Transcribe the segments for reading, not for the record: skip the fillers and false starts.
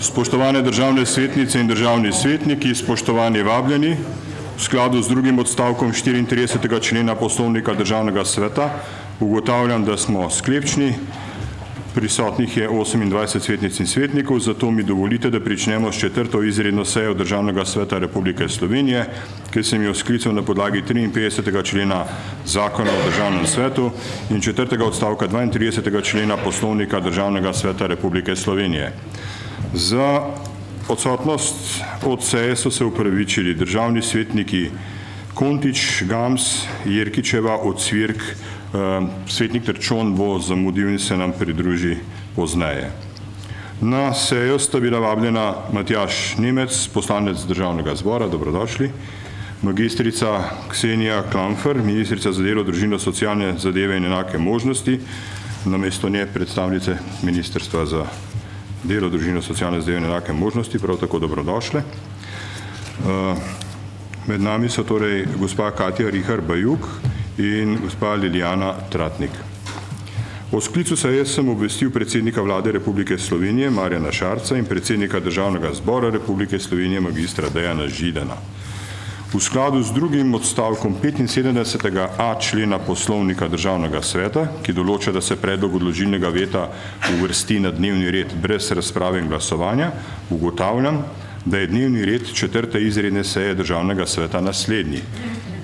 Spoštovane državne svetnice in državni svetniki, spoštovani vabljeni, v skladu z drugim odstavkom 34. člena Poslovnika Državnega sveta ugotavljam, da smo sklepčni. Prisotnih je 28 svetnic in svetnikov, zato mi dovolite, da pričnemo s 4. izredno sejo Državnega sveta Republike Slovenije, ki sem jo sklical na podlagi 53. člena Zakona o Državnem svetu in 4. odstavka 32. člena Poslovnika Državnega sveta Republike Slovenije. Za odsotnost od seje so se upravičili državni svetniki Kontič, Gams, Jerkičeva, Ocvirk, svetnik Trčon bo zamudil in se nam pridruži pozneje. Na sejo sta bila vabljena Matjaž Nemec, poslanec Državnega zbora, dobrodošli, magistrica Ksenija Klamfer, ministrica za delo, družino, socialne zadeve in enake možnosti, namesto nje predstavnice Ministrstva za delo, družino, socialne zadeve in enake možnosti, prav tako dobrodošle. Med nami so torej gospa Katja Rihar-Bajuk in gospa Lilijana Tratnik. O sklicu seje sem obvestil predsednika Vlade Republike Slovenije Marjana Šarca in predsednika Državnega zbora Republike Slovenije magistra Dejana Židana. V skladu z drugim odstavkom 75a člena Poslovnika Državnega sveta, ki določa, da se predlog odložilnega veta uvrsti na dnevni red brez razprave in glasovanja, ugotavljam, da je dnevni red 4. izredne seje Državnega sveta naslednji.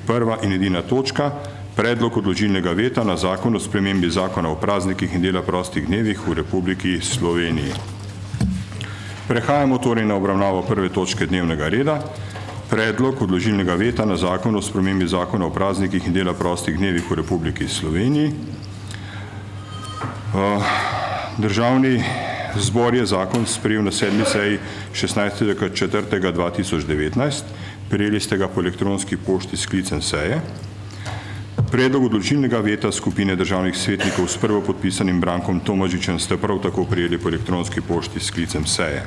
Prva in edina točka, predlog odložilnega veta na zakon o spremembi zakona o praznikih in dela prostih dnevih v Republiki Sloveniji. Prehajamo torej na obravnavo prve točke dnevnega reda. Predlog odložilnega veta na zakon o spremembi zakona o praznikih in dela prostih dnevih v Republiki Sloveniji. Državni zbor je zakon sprejel na 7. seji 16.4.2019. Prejeli ste ga po elektronski pošti s sklicem seje. Predlog odložilnega veta skupine državnih svetnikov s prvopodpisanim Brankom Tomažičem ste prav tako prejeli po elektronski pošti s sklicem seje.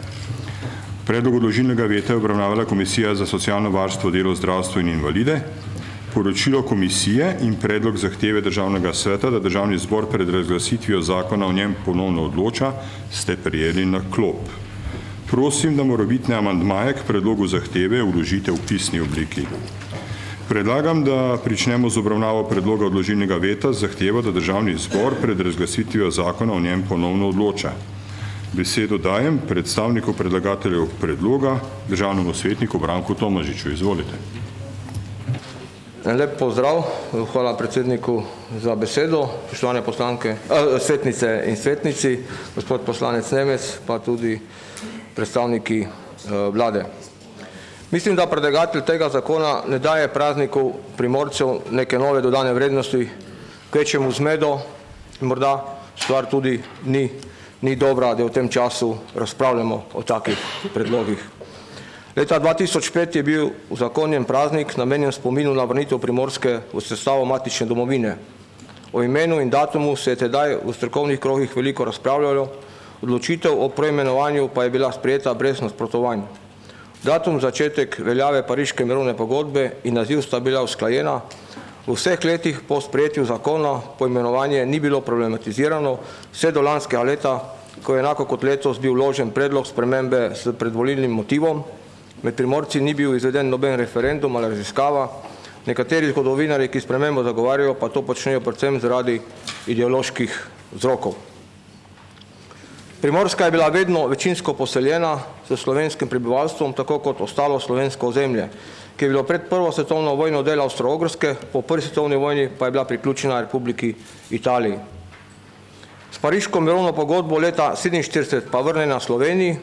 Predlog odložilnega veta je obravnavala Komisija za socialno varstvo, delo, zdravstvo in invalide. Poročilo komisije in predlog zahteve Državnega sveta, da Državni zbor pred razglasitvijo zakona o njem ponovno odloča, ste prejeli na klop. Prosim, da morebitne amandmaje k predlogu zahteve vložite v pisni obliki. Predlagam, da pričnemo z obravnavo predloga odložilnega veta z zahtevo, da Državni zbor pred razglasitvijo zakona o njem ponovno odloča. Besedo dajem predstavniku predlagateljev predloga, državnemu svetniku Branku Tomažiču. Izvolite. Lep pozdrav, hvala predsedniku za besedo, spoštovane svetnice in svetnici, gospod poslanec Nemec, pa tudi predstavniki vlade. Mislim, da predlagatelj tega zakona ne daje prazniku Primorcev neke nove dodane vrednosti, kvečjemu zmedo in morda stvar tudi ni dobra, da v tem času razpravljamo o takih predlogih. Leta 2005 je bil uzakonjen praznik namenjen spominu na vrnitev Primorske v sestavo matične domovine. O imenu in datumu se je tedaj v strokovnih krogih veliko razpravljalo, odločitev o preimenovanju pa je bila sprejeta brez nasprotovanj. Datum začetek veljave Pariške mirovne pogodbe in naziv sta bila usklajena. V vseh letih po sprejetju zakona poimenovanje ni bilo problematizirano, vse do lanskega leta, ko je enako kot letos bil vložen predlog spremembe s predvolilnim motivom. Med Primorci ni bil izveden noben referendum ali raziskava. Nekateri zgodovinarji, ki spremembo zagovarjajo, pa to počnejo predvsem zaradi ideoloških vzrokov. Primorska je bila vedno večinsko poseljena s slovenskim prebivalstvom, tako kot ostalo slovensko ozemlje, ki je bilo pred Prvo svetovno vojno del Avstro-Ogrske, po Prvi svetovni vojni pa je bila priključena Republiki Italiji. S Pariško mirovno pogodbo leta 1947 pa vrnjena Sloveniji,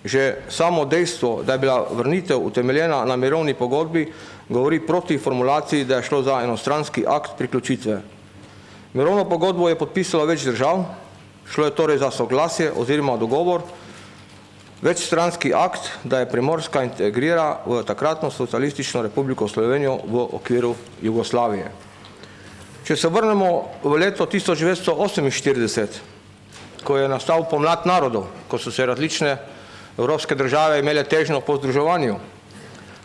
že samo dejstvo, da je bila vrnitev utemeljena na mirovni pogodbi, govori proti formulaciji, da je šlo za enostranski akt priključitve. Mirovno pogodbo je podpisalo več držav, šlo je torej za soglasje oziroma dogovor, večstranski akt, da je Primorska integrira v takratno socialistično Republiko Slovenijo v okviru Jugoslavije. Če se vrnemo v leto 1948, ko je nastal pomlad narodov, ko so se različne evropske države imele težnjo po združevanju.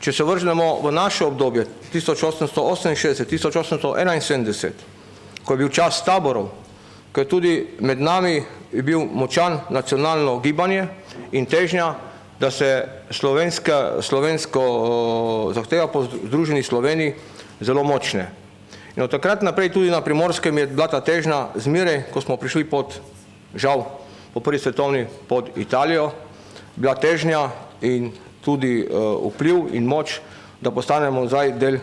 Če se vrnemo v naše obdobje 1868-1871, ko je bil čas taborov, ko je tudi med nami bil močan nacionalno gibanje in težnja, da se slovensko zahteva po Združeni Sloveniji zelo močne. In od takrat naprej tudi na Primorskem je bila ta težnja zmeraj, ko smo prišli žal, po prvi svetovni pod Italijo, bila težnja in tudi vpliv in moč, da postanemo zdaj del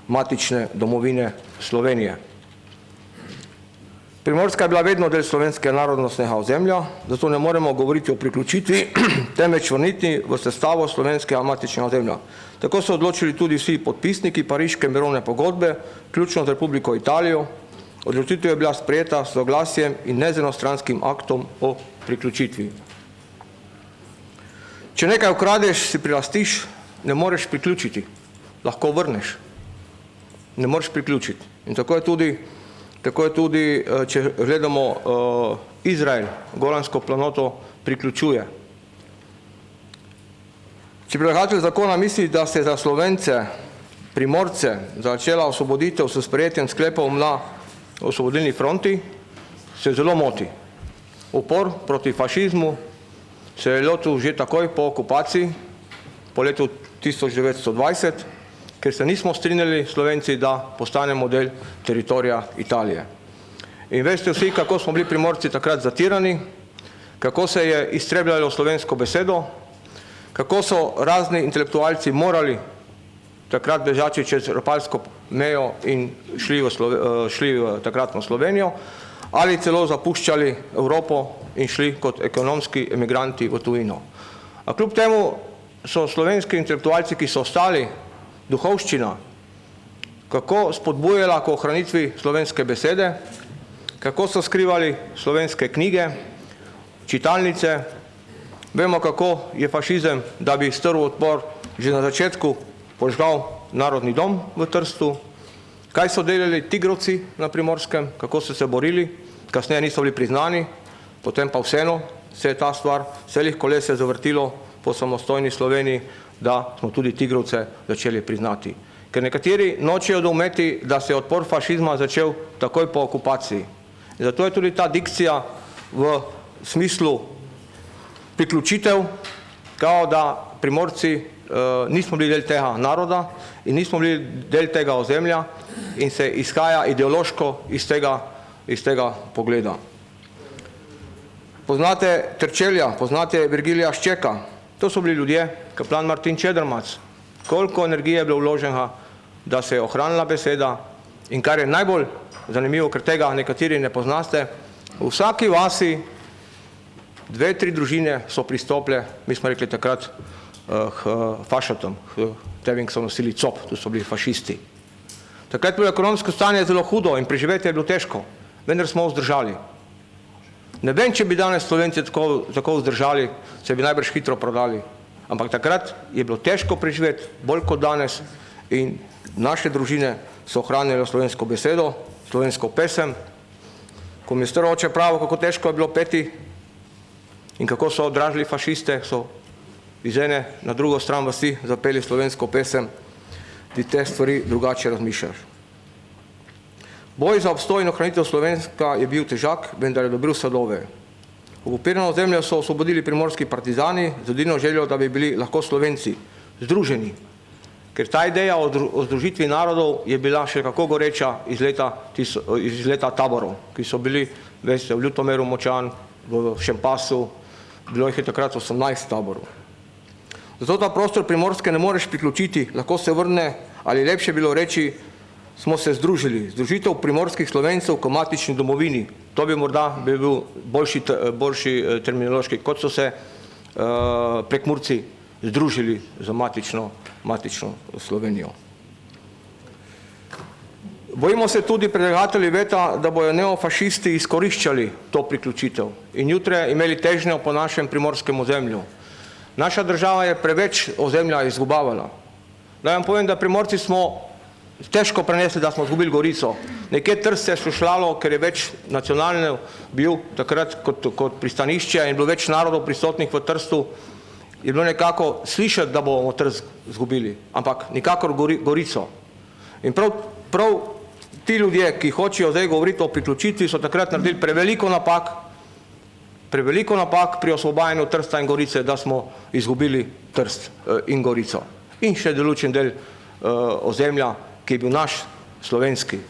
matične domovine Slovenije. Primorska je bila vedno del slovenskega narodnostnega ozemlja, zato ne moremo govoriti o priključitvi, temveč vrnitvi v sestavo slovenskega matičnega ozemlja. Tako so odločili tudi vsi podpisniki Pariške mirovne pogodbe, vključno z Republiko Italijo. Odločitev je bila sprejeta s soglasjem in ne z enostranskim aktom o priključitvi. Če nekaj ukradeš, si prilastiš, ne moreš priključiti, lahko vrneš. Ne moreš priključiti. In tako je tudi, če gledamo Izrael, Golansko planoto priključuje. Če predlagatelj zakona misli, da se za Slovence, Primorce, začela osvoboditev s sprejetjem sklepov na osvobodilni fronti, se zelo moti. Upor proti fašizmu se je lotil že takoj po okupaciji, po letu 1920, ker se nismo strinjali Slovenci, da postanemo del teritorija Italije. In veste vsi, kako smo bili Primorci takrat zatirani, kako se je iztrebljalo slovensko besedo, kako so razni intelektualci morali takrat bežati čez Rapalsko mejo in šli v takratno Slovenijo, ali celo zapuščali Evropo in šli kot ekonomski emigranti v tujino. A kljub temu so slovenski intelektualci, ki so ostali, duhovščina, kako spodbujala k ohranitvi slovenske besede, kako so skrivali slovenske knjige, čitalnice. Vemo, kako je fašizem, da bi strl odpor, že na začetku požgal Narodni dom v Trstu. Kaj so delali tigrovci na Primorskem, kako so se borili, kasneje niso bili priznani, potem pa vseeno se je ta stvar celih koles se zavrtilo po samostojni Sloveniji, da smo tudi tigrovce začeli priznati. Ker nekateri nočejo doumeti, da se je odpor fašizma začel takoj po okupaciji. In zato je tudi ta dikcija v smislu priključitev, kao da Primorci nismo bili del tega naroda in nismo bili del tega ozemlja in se izhaja ideološko iz tega pogleda. Poznate Terčelja, poznate Virgilija Ščeka, to so bili ljudje, kaplan Martin Čedermac. Koliko energije je bilo vloženega, da se je ohranila beseda in kar je najbolj zanimivo, ker tega nekateri ne poznaste, v vsaki vasi 2-3 družine so pristopile, mi smo rekli takrat, fašatom, tem, ki so nosili cop, tu so bili fašisti. Takrat je bilo ekonomsko stanje zelo hudo in preživetje je bilo težko, vendar smo vzdržali. Ne vem, če bi danes Slovenci tako vzdržali, se bi najbrž hitro prodali. Ampak takrat je bilo težko preživeti, bolj kot danes, in naše družine so ohranjale slovensko besedo, slovensko pesem. Ko mi je star oče pravil, kako težko je bilo peti in kako so odražili fašiste, so iz ene na drugo stran vasi zapeli slovensko pesem, ti te stvari drugače razmišljaš. Boj za obstoj in ohranitev Slovenska je bil težak, vendar je dobil sadove. Okupirano zemljo so osvobodili primorski partizani z edino željo, da bi bili lahko Slovenci združeni. Ker ta ideja o združitvi narodov je bila še kako goreča iz leta taborov, ki so bili, veste, v Ljutomeru Močan, v Šempasu, bilo jih je takrat 18 taborov. Zato ta prostor Primorske ne moreš priključiti, lahko se vrne, ali lepše bilo reči, smo se združili. Združitev primorskih Slovencev k matični domovini. To bi morda bil boljši terminološki, kot so se Prekmurci združili za matično Slovenijo. Bojimo se tudi predlagatelji veta, da bojo neofašisti izkoriščali to priključitev in jutre imeli težnjo po našem primorskem ozemlju. Naša država je preveč ozemlja izgubavala. Naj vam povem, da Primorci smo težko prenesli, da smo izgubili Gorico. Nekje Trst se je šušljalo, ker je več nacionalno bil takrat kot pristanišče in bilo več narodov prisotnih v Trstu, je bilo nekako slišati, da bomo Trst izgubili, ampak nikakor Gorico. In prav ti ljudje, ki hočejo zdaj govoriti o priključitvi, so takrat naredili preveliko napak, preveliko napak pri osvobajanju Trsta in Gorice, da smo izgubili Trst in Gorico. In še določen del ozemlja, ki je bil naš, slovenski.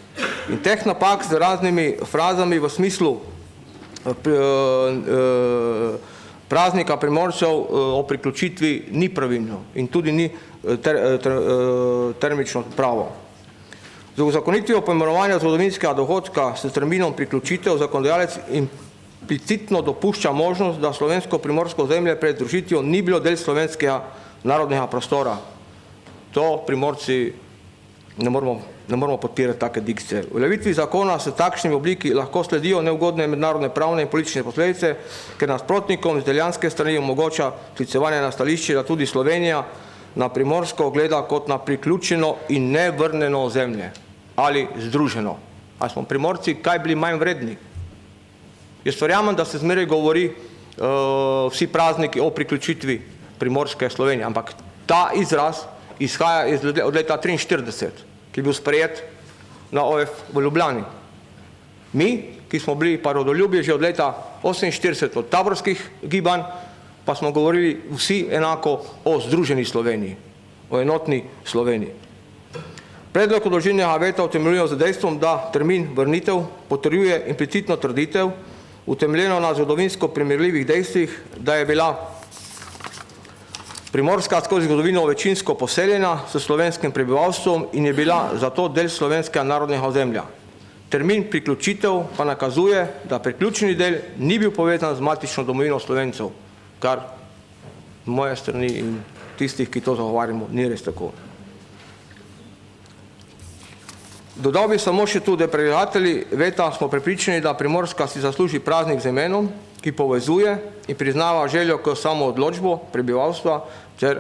In teh napak z raznimi frazami v smislu praznika Primorcev o priključitvi ni pravilno in tudi ni termično pravo. Z uzakonitvijo poimenovanja zgodovinskega dohodka s terminom priključitev zakonodajalec implicitno dopušča možnost, da slovensko-primorsko ozemlje pred združitvijo ni bilo del slovenskega narodnega prostora. To Primorci ne moramo podpirati take dikcije. V uveljavitvi zakona s takšnimi obliki lahko sledijo neugodne mednarodne pravne in politične posledice, ker nasprotnikom z deljanske strani omogoča sklicevanje na stališče, da tudi Slovenija na Primorsko gleda kot na priključeno in nevrnjeno ozemlje ali združeno. Ali smo Primorci kaj bili manj vredni? Jaz verjamem, da se zmeraj govori vsi prazniki o priključitvi Primorske Slovenije, ampak ta izraz izhaja od leta 1943, ki je bil sprejet na OF v Ljubljani. Mi, ki smo bili pa rodoljubi že od leta 1948 od taborskih gibanj, pa smo govorili vsi enako o združeni Sloveniji, o enotni Sloveniji. Predlog odložilnega veta utemeljuje z dejstvom, da termin vrnitev potrjuje implicitno trditev, utemeljeno na zgodovinsko primerljivih dejstvih, da je bila Primorska skozi zgodovino večinsko poseljena s slovenskim prebivalstvom in je bila zato del slovenskega narodnega ozemlja. Termin priključitev pa nakazuje, da priključeni del ni bil povezan z matično domovino Slovencev, kar z moje strani in tistih, ki to zagovarjamo, ni res tako. Dodal bi samo še tu, da predlagatelji veta smo prepričani, da Primorska si zasluži praznik z imenom, ki povezuje in priznava željo k samoodločbo prebivalstva ter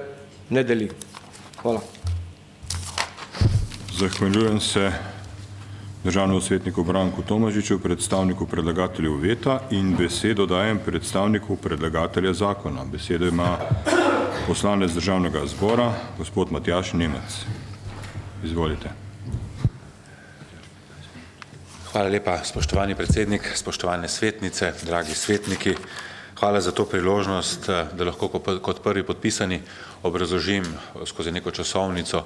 ne deli. Hvala. Zahvaljujem se državnemu svetniku Branku Tomažiču, predstavniku predlagatelju veta in besedo dajem predstavniku predlagatelja zakona. Besedo ima poslanec državnega zbora, gospod Matjaž Nemec. Izvolite. Hvala lepa, spoštovani predsednik, spoštovane svetnice, dragi svetniki. Hvala za to priložnost, da lahko kot prvi podpisani obrazložim skozi neko časovnico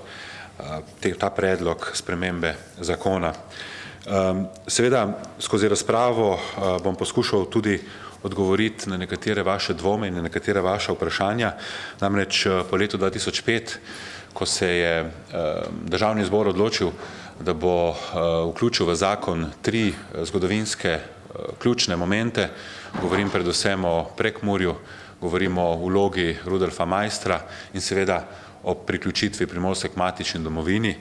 ta predlog spremembe zakona. Seveda, skozi razpravo bom poskušal tudi odgovoriti na nekatere vaše dvome in na nekatere vaše vprašanja. Namreč po letu 2005, ko se je Državni zbor odločil, da bo vključil v zakon 3 zgodovinske ključne momente, govorim predvsem o Prekmurju, govorim o vlogi Rudolfa Maistra in seveda o priključitvi Primorske k matični domovini.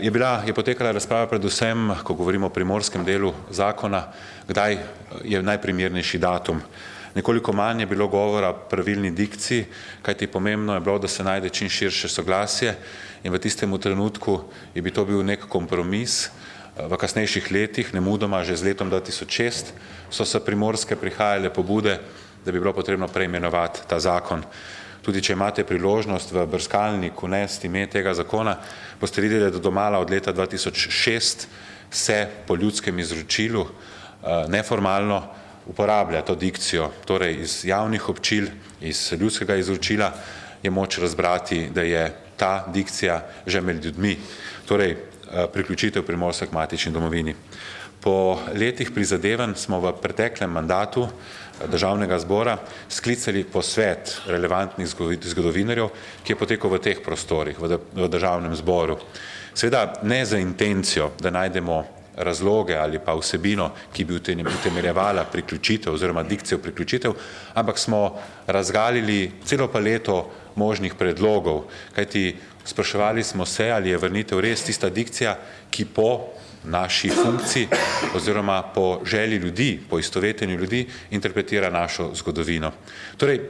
Je potekala razprava predvsem, ko govorimo o primorskem delu zakona, kdaj je najprimernejši datum. Nekoliko manj je bilo govora o pravilni dikciji, kajti pomembno je bilo, da se najde čim širše soglasje in v tistem trenutku je bi to bil nek kompromis. V kasnejših letih, nemudoma že z letom 2006, so se primorske prihajale pobude, da bi bilo potrebno preimenovati ta zakon. Tudi če imate priložnost v brskalnik unesti ime tega zakona, boste videli, da domala od leta 2006 se po ljudskem izročilu neformalno uporablja to dikcijo. Torej iz javnih občil, iz ljudskega izročila je moč razbrati, da je ta dikcija že med ljudmi. Torej priključitev Primorske k matični domovini. Po letih prizadevanj smo v preteklem mandatu Državnega zbora sklicali posvet relevantnih zgodovinarjev, ki je potekal v teh prostorih, v Državnem zboru. Seveda ne za intencijo, da najdemo razloge ali pa vsebino, ki bi utemeljevala priključitev oziroma dikcijo priključitev, ampak smo razgalili celo paleto možnih predlogov, kajti spraševali smo se, ali je vrnitev res tista dikcija, ki po naši funkciji oziroma po želji ljudi, po istovetenju ljudi, interpretira našo zgodovino. Torej,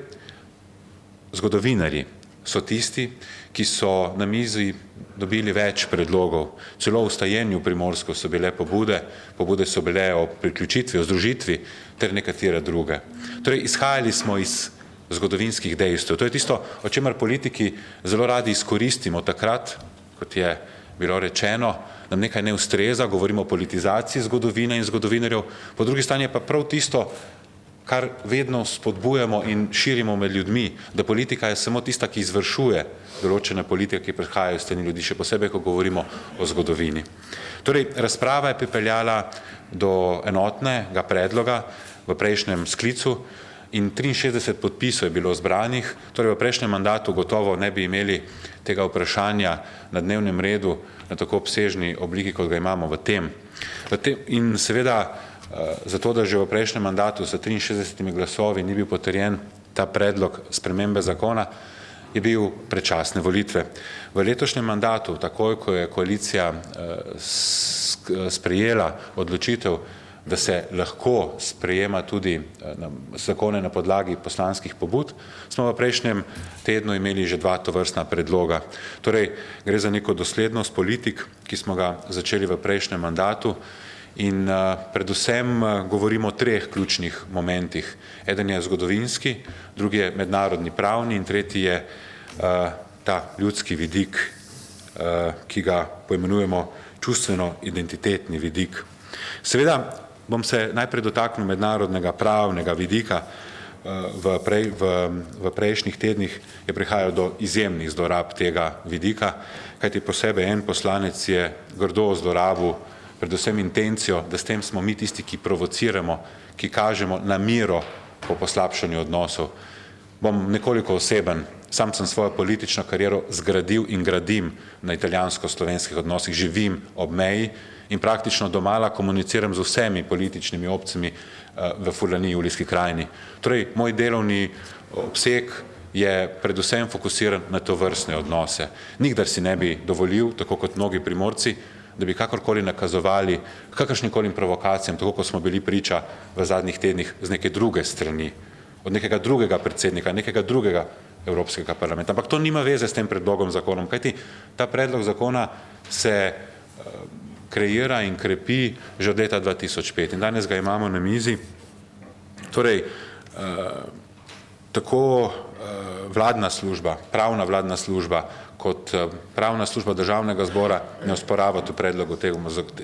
zgodovinarji so tisti, ki so na mizi dobili več predlogov. Celo v vstajenju Primorsko so bile pobude so bile o priključitvi, o združitvi ter nekatere druge. Torej, izhajali smo iz zgodovinskih dejstev. To je tisto, o čemer politiki zelo radi izkoristimo takrat, kot je bilo rečeno, nam nekaj ne ustreza, govorimo o politizaciji zgodovine in zgodovinarjev, po drugi strani je pa prav tisto, kar vedno spodbujamo in širimo med ljudmi, da politika je samo tista, ki izvršuje določene politike, ki prihajajo s strani ljudi, še posebej, ko govorimo o zgodovini. Torej, razprava je pripeljala do enotnega predloga v prejšnjem sklicu in 63 podpisov je bilo zbranih, torej v prejšnjem mandatu gotovo ne bi imeli tega vprašanja na dnevnem redu na tako obsežni obliki, kot ga imamo v tem. In seveda, zato, da že v prejšnjem mandatu s 63 glasovi ni bil potrjen ta predlog spremembe zakona, je bil predčasne volitve. V letošnjem mandatu, takoj, ko je koalicija sprejela odločitev, da se lahko sprejema tudi zakone na podlagi poslanskih pobud, smo v prejšnjem tednu imeli že 2 tovrstna predloga. Torej, gre za neko doslednost politik, ki smo ga začeli v prejšnjem mandatu in predvsem govorimo o 3 ključnih momentih. Eden je zgodovinski, drugi je mednarodni pravni in tretji je ta ljudski vidik, ki ga poimenujemo čustveno-identitetni vidik. Seveda bom se najprej dotaknil mednarodnega pravnega vidika. V prejšnjih tednih je prihajalo do izjemnih zlorab tega vidika, kajti posebej en poslanec je grdo zlorabil predvsem intencijo, da s tem smo mi tisti, ki provociramo, ki kažemo namero po poslabšanju odnosov. Bom nekoliko oseben. Sam sem svojo politično kariero zgradil in gradim na italijansko-slovenskih odnosih, živim ob meji in praktično domala komuniciram z vsemi političnimi opcijami v Furlaniji, Julijski krajini. Torej, moj delovni obseg je predvsem fokusiran na tovrstne odnose. Nikdar si ne bi dovolil, tako kot mnogi Primorci, da bi kakorkoli nakazovali kakršnikolim provokacijam, tako kot smo bili priča v zadnjih tednih z neke druge strani, od nekega drugega predsednika, nekega drugega Evropskega parlamenta. Ampak to nima veze s tem predlogom zakonom, kajti ta predlog zakona se kreira in krepi že od leta 2005 in danes ga imamo na mizi. Torej, tako vladna služba, pravna vladna služba, kot pravna služba Državnega zbora ne osporavata predlogu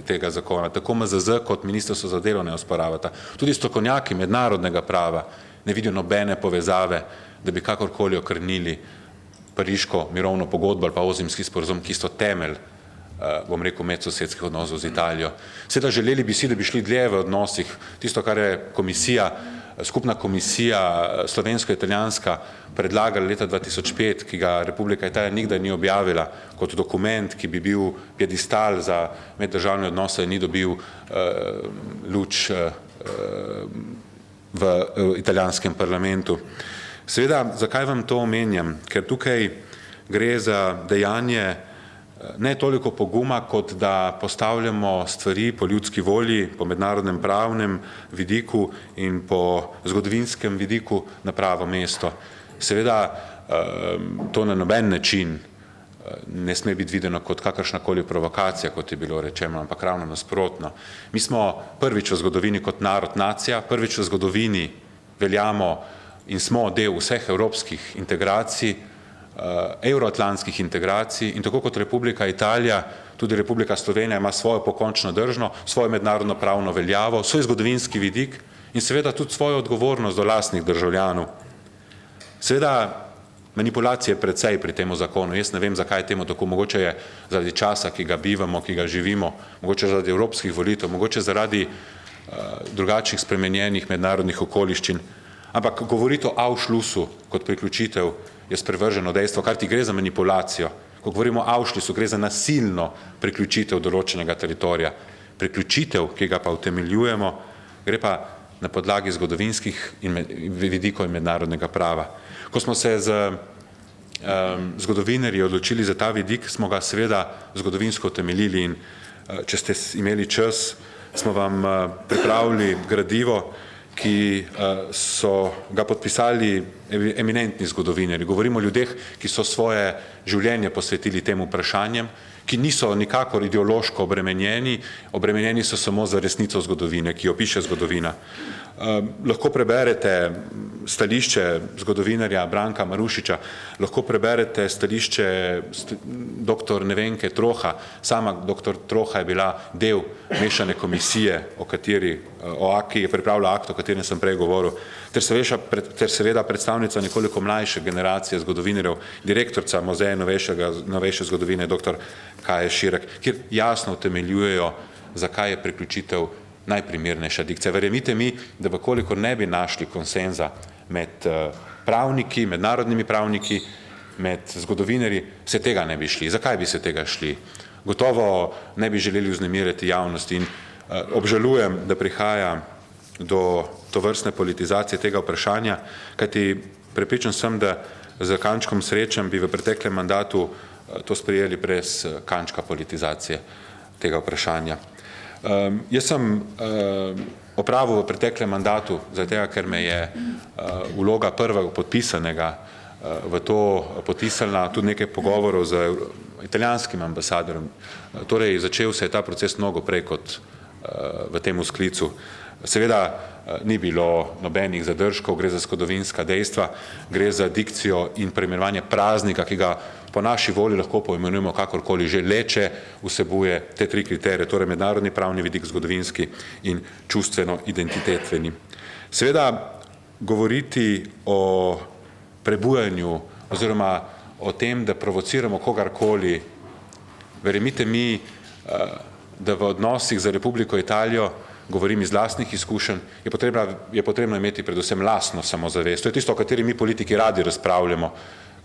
tega zakona. Tako MZZ kot Ministrstvo za delo ne osporavata. Tudi strokovnjaki mednarodnega prava ne vidijo nobene povezave, da bi kakorkoli okrnili Pariško mirovno pogodbo ali pa Ozimski sporazum, ki so temelj, bom rekel, medsosedskih odnosov z Italijo. Seveda želeli bi si, da bi šli dlje v odnosih. Tisto, kar je komisija, skupna komisija slovensko-italijanska predlagala leta 2005, ki ga Republika Italija nikdar ni objavila kot dokument, ki bi bil piedestal za meddržavne odnose, ni dobil luč v italijanskem parlamentu. Seveda, zakaj vam to omenjam? Ker tukaj gre za dejanje ne toliko poguma, kot da postavljamo stvari po ljudski volji, po mednarodnem pravnem vidiku in po zgodovinskem vidiku na pravo mesto. Seveda, to na noben način ne sme biti videno kot kakršnakoli provokacija, kot je bilo rečeno, ampak ravno nasprotno. Mi smo prvič v zgodovini kot narod nacija, prvič v zgodovini veljamo in smo del vseh evropskih integracij, evroatlantskih integracij in tako kot Republika Italija, tudi Republika Slovenija ima svojo pokončno držo, svojo mednarodno pravno veljavo, svoj zgodovinski vidik in seveda tudi svojo odgovornost do lastnih državljanov. Seveda manipulacije precej pri temu zakonu. Jaz ne vem, zakaj je temu tako. Mogoče je zaradi časa, ki ga bivamo, ki ga živimo, mogoče zaradi evropskih volitev, mogoče zaradi drugačnih spremenjenih mednarodnih okoliščin. Ampak govoriti o Auschlussu kot priključitev je sprevrženo dejstvo, kar ti gre za manipulacijo. Ko govorimo o Auschlussu, gre za nasilno priključitev določenega teritorija. Priključitev, ki ga pa utemeljujemo, gre pa na podlagi zgodovinskih vidikov in mednarodnega prava. Ko smo se z zgodovinarji odločili za ta vidik, smo ga seveda zgodovinsko utemeljili in če ste imeli čas, smo vam pripravili gradivo, ki so ga podpisali eminentni zgodovinarji. Govorimo o ljudeh, ki so svoje življenje posvetili tem vprašanjem, ki niso nikakor ideološko obremenjeni, obremenjeni so samo za resnico zgodovine, ki jo piše zgodovina. Lahko preberete stališče zgodovinarja Branka Marušiča, lahko preberete stališče dr. Nevenke Troha. Sama dr. Troha je bila del mešane komisije, ki je pripravila akt, o katerem sem prej govoril, ter seveda predstavnica nekoliko mlajše generacije zgodovinarjev, direktorica Muzeja novejše zgodovine, dr. Kaje Širek, kjer jasno utemeljujejo, zakaj je priključitev najprimernejša dikcija. Verjemite mi, da vkolikor ne bi našli konsenza med pravniki, mednarodnimi pravniki, med zgodovinarji, se tega ne bi šli. Zakaj bi se tega šli? Gotovo ne bi želeli vznemirjati javnosti in obžalujem, da prihaja do tovrstne politizacije tega vprašanja, kajti prepričan sem, da z kančkom srečem bi v preteklem mandatu to sprejeli brez kančka politizacije tega vprašanja. Jaz sem opravil v preteklem mandatu, zato ker me je vloga prvega podpisanega v to potisnila tudi nekaj pogovorov z italijanskim ambasadorjem. Torej, začel se je ta proces mnogo prej kot v tem sklicu. Seveda ni bilo nobenih zadržkov, gre za zgodovinska dejstva, gre za dikcijo in preimenovanje praznika, ki ga po naši volji lahko poimenujemo kakorkoli že leče, vsebuje te tri kriterije, torej mednarodni pravni vidik, zgodovinski in čustveno-identitetveni. Seveda govoriti o prebujanju oziroma o tem, da provociramo kogarkoli, verjemite mi, da v odnosih za Republiko Italijo, govorim iz lastnih izkušenj, je potrebno imeti predvsem lastno samozavest. To je tisto, o kateri mi politiki radi razpravljamo,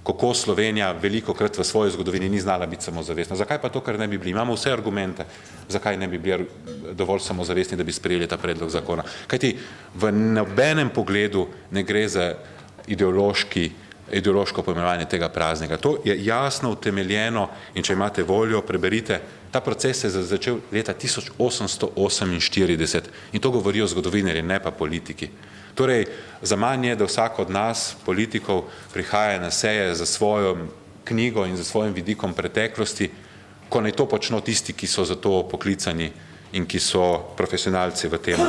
kako Slovenija velikokrat v svoji zgodovini ni znala biti samozavestna. Zakaj pa to, kar ne bi bili? Imamo vse argumente, zakaj ne bi bili dovolj samozavestni, da bi sprejeli ta predlog zakona. Kajti v nobenem pogledu ne gre za ideološko poimenovanje tega praznika. To je jasno utemeljeno in če imate voljo, preberite. Ta proces se je začel leta 1848 in to govorijo zgodovinarji, ne pa politiki. Torej, za manj je, da vsak od nas, politikov, prihaja na seje za svojo knjigo in za svojim vidikom preteklosti, ko naj to počno tisti, ki so za to poklicani in ki so profesionalci v tem.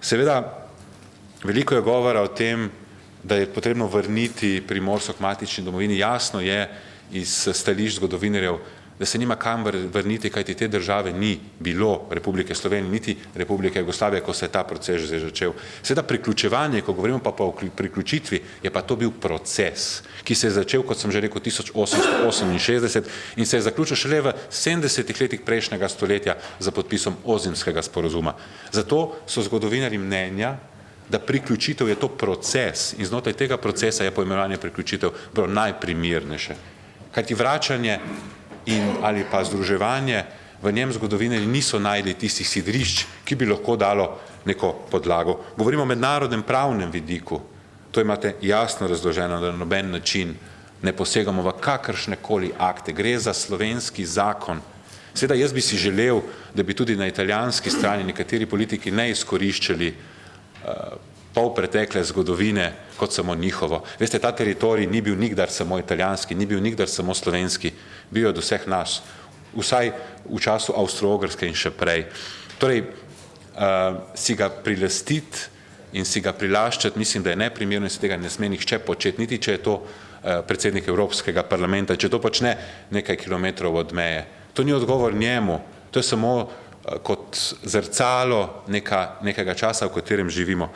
Seveda, veliko je govora o tem, da je potrebno vrniti Primorsko k matični domovini. Jasno je iz stališč zgodovinarjev, da se nima kam vrniti, kajti te države ni bilo Republike Slovenije, niti Republike Jugoslavije, ko se je ta proces že začel. Seveda priključevanje, ko govorimo pa o priključitvi, je pa to bil proces, ki se je začel, kot sem že rekel, 1868 in se je zaključil šele v 70 letih prejšnjega stoletja za podpisom Ozimskega sporazuma. Zato so zgodovinarji mnenja, da priključitev je to proces in znotraj tega procesa je poimenovanje priključitev bilo najprimernejše. Kajti vračanje ali pa združevanje, v njem zgodovinarji niso našli tistih sidrišč, ki bi lahko dalo neko podlago. Govorimo o mednarodnem pravnem vidiku. To imate jasno razloženo, da na noben način ne posegamo v kakršnekoli akte. Gre za slovenski zakon. Seveda jaz bi si želel, da bi tudi na italijanski strani nekateri politiki ne izkoriščali pol pretekle zgodovine kot samo njihovo. Veste, ta teritorij ni bil nikdar samo italijanski, ni bil nikdar samo slovenski, bil je od vseh nas, vsaj v času Avstro-Ogrske in še prej. Torej, si ga prilastiti in si ga prilaščati, mislim, da je neprimerno in se tega ne sme nihče početi, niti če je to predsednik Evropskega parlamenta, če to počne nekaj kilometrov od meje. To ni odgovor njemu, to je samo kot zrcalo nekega časa, v katerem živimo.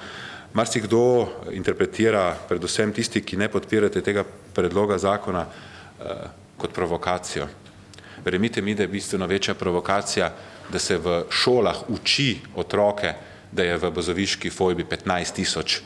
Marsikdo interpretira, predvsem tisti, ki ne podpirate tega predloga zakona, kot provokacijo. Verjemite mi, da je bistveno večja provokacija, da se v šolah uči otroke, da je v Bazoviški fojbi 15.000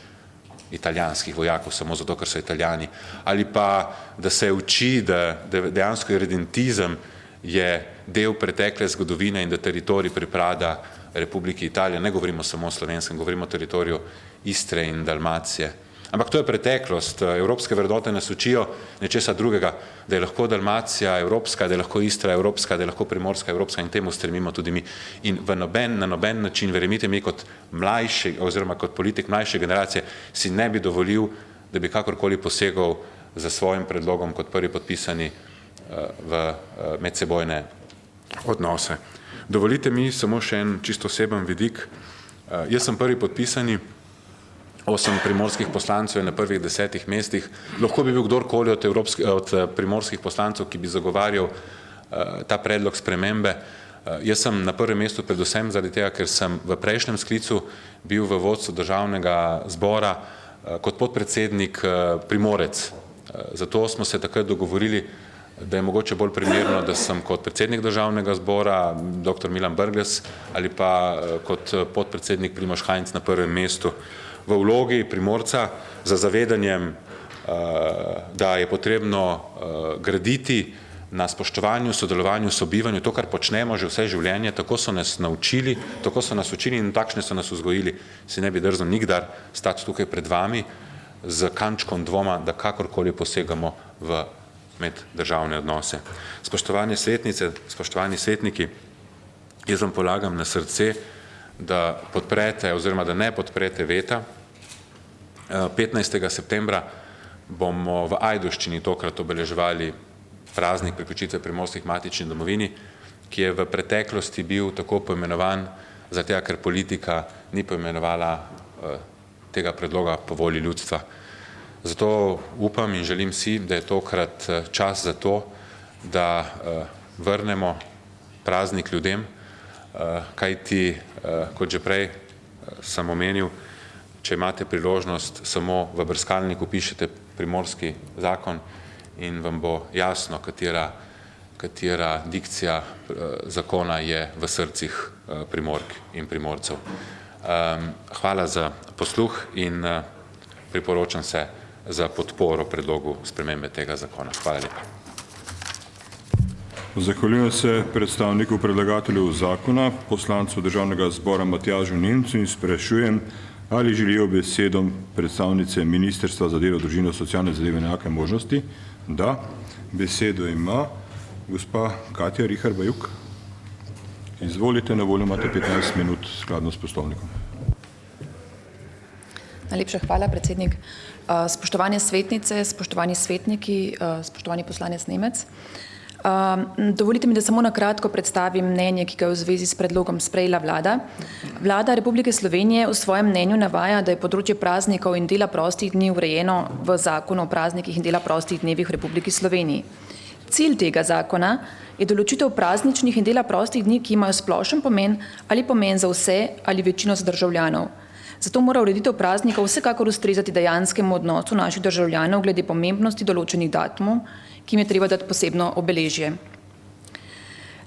italijanskih vojakov, samo zato, ker so Italijani. Ali pa, da se uči, da dejansko irredentizem je del pretekle zgodovine in da teritorij pripada Republiki Italije. Ne govorimo samo o slovenskem, govorimo o teritoriju Istre in Dalmacije. Ampak to je preteklost. Evropske vrednote nas učijo nečesa drugega, da je lahko Dalmacija evropska, da je lahko Istra evropska, da je lahko Primorska evropska in temu stremimo tudi mi. In na noben način, verjemite mi, kot mlajši oziroma kot politik mlajše generacije, si ne bi dovolil, da bi kakorkoli posegal za svojim predlogom kot prvi podpisani v medsebojne odnose. Dovolite mi samo še en čisto oseben vidik. Jaz sem prvi podpisani 8 primorskih poslancev je na prvih 10 mestih. Lahko bi bil kdorkoli od primorskih poslancev, ki bi zagovarjal ta predlog spremembe. Jaz sem na prvem mestu predvsem zaradi tega, ker sem v prejšnjem sklicu bil v vodstvu državnega zbora kot podpredsednik Primorec. Zato smo se takrat dogovorili, da je mogoče bolj primerno, da sem kot predsednik državnega zbora, dr. Milan Brglez, ali pa kot podpredsednik Primož Hajnc na prvem mestu. V vlogi Primorca za zavedanjem, da je potrebno graditi na spoštovanju, sodelovanju, sobivanju, to, kar počnemo že vse življenje, tako so nas naučili, tako so nas učili in takšne so nas vzgojili. Si ne bi drznil nikdar stati tukaj pred vami z kančkom dvoma, da kakorkoli posegamo v meddržavne odnose. Spoštovane svetnice, spoštovani svetniki, jaz vam polagam na srce, da podprete oziroma da ne podprete veta. 15. septembra bomo v Ajdovščini tokrat obeleževali praznik priključitve Primorskih k matični domovini, ki je v preteklosti bil tako poimenovan, zato ker politika ni poimenovala tega predloga po volji ljudstva. Zato upam in želim si, da je tokrat čas za to, da vrnemo praznik ljudem, kajti, kot že prej sem omenil, če imate priložnost, samo v brskalniku pišete Primorski zakon in vam bo jasno, katera dikcija zakona je v srcih Primork in Primorcev. Hvala za posluh in priporočam se za podporo predlogu spremembe tega zakona. Hvala lepa. Zahvaljujem se predstavniku predlagatelju zakona, poslancu Državnega zbora Matjažu Nemcu in sprašujem, ali želijo besedo predstavnice Ministrstva za delo, družino, socialne zadeve in enake možnosti. Da, besedo ima gospa Katja Rihar-Bajuk. Izvolite, na voljo imate 15 minut skladno s poslovnikom. Najlepša hvala, predsednik. Spoštovane svetnice, spoštovani svetniki, spoštovani poslanec Nemec. Dovolite mi, da samo na kratko predstavim mnenje, ki ga je v zvezi s predlogom sprejela vlada. Vlada Republike Slovenije v svojem mnenju navaja, da je področje praznikov in dela prostih dni urejeno v Zakonu o praznikih in dela prostih dnevih v Republiki Sloveniji. Cilj tega zakona je določitev prazničnih in dela prostih dni, ki imajo splošen pomen ali pomen za vse ali večino državljanov. Zato mora ureditev praznikov vsekakor ustrezati dejanskemu odnosu naših državljanov glede pomembnosti določenih datumov, ki jim je treba dati posebno obeležje.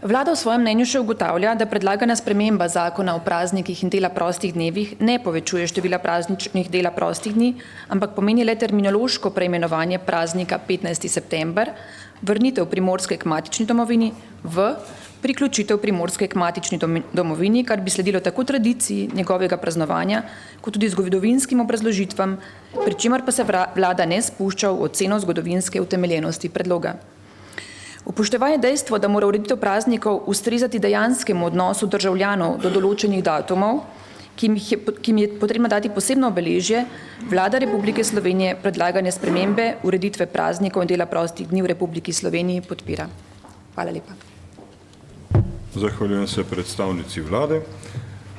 Vlada v svojem mnenju še ugotavlja, da predlagana sprememba zakona o praznikih in dela prostih dnevih ne povečuje števila prazničnih dela prostih dni, ampak pomeni le terminološko preimenovanje praznika 15. september, vrnitev Primorske k matični domovini v priključitev Primorske k matični domovini, kar bi sledilo tako tradiciji njegovega praznovanja, kot tudi zgodovinskim obrazložitvam, pri čemer pa se vlada ne spušča v oceno zgodovinske utemeljenosti predloga. Upoštevaje dejstvo, da mora ureditev praznikov ustrezati dejanskemu odnosu državljanov do določenih datumov, ki jim je potrebno dati posebno obeležje, Vlada Republike Slovenije predlagane spremembe ureditve praznikov in dela prostih dni v Republiki Sloveniji podpira. Hvala lepa. Zahvaljujem se predstavnici vlade.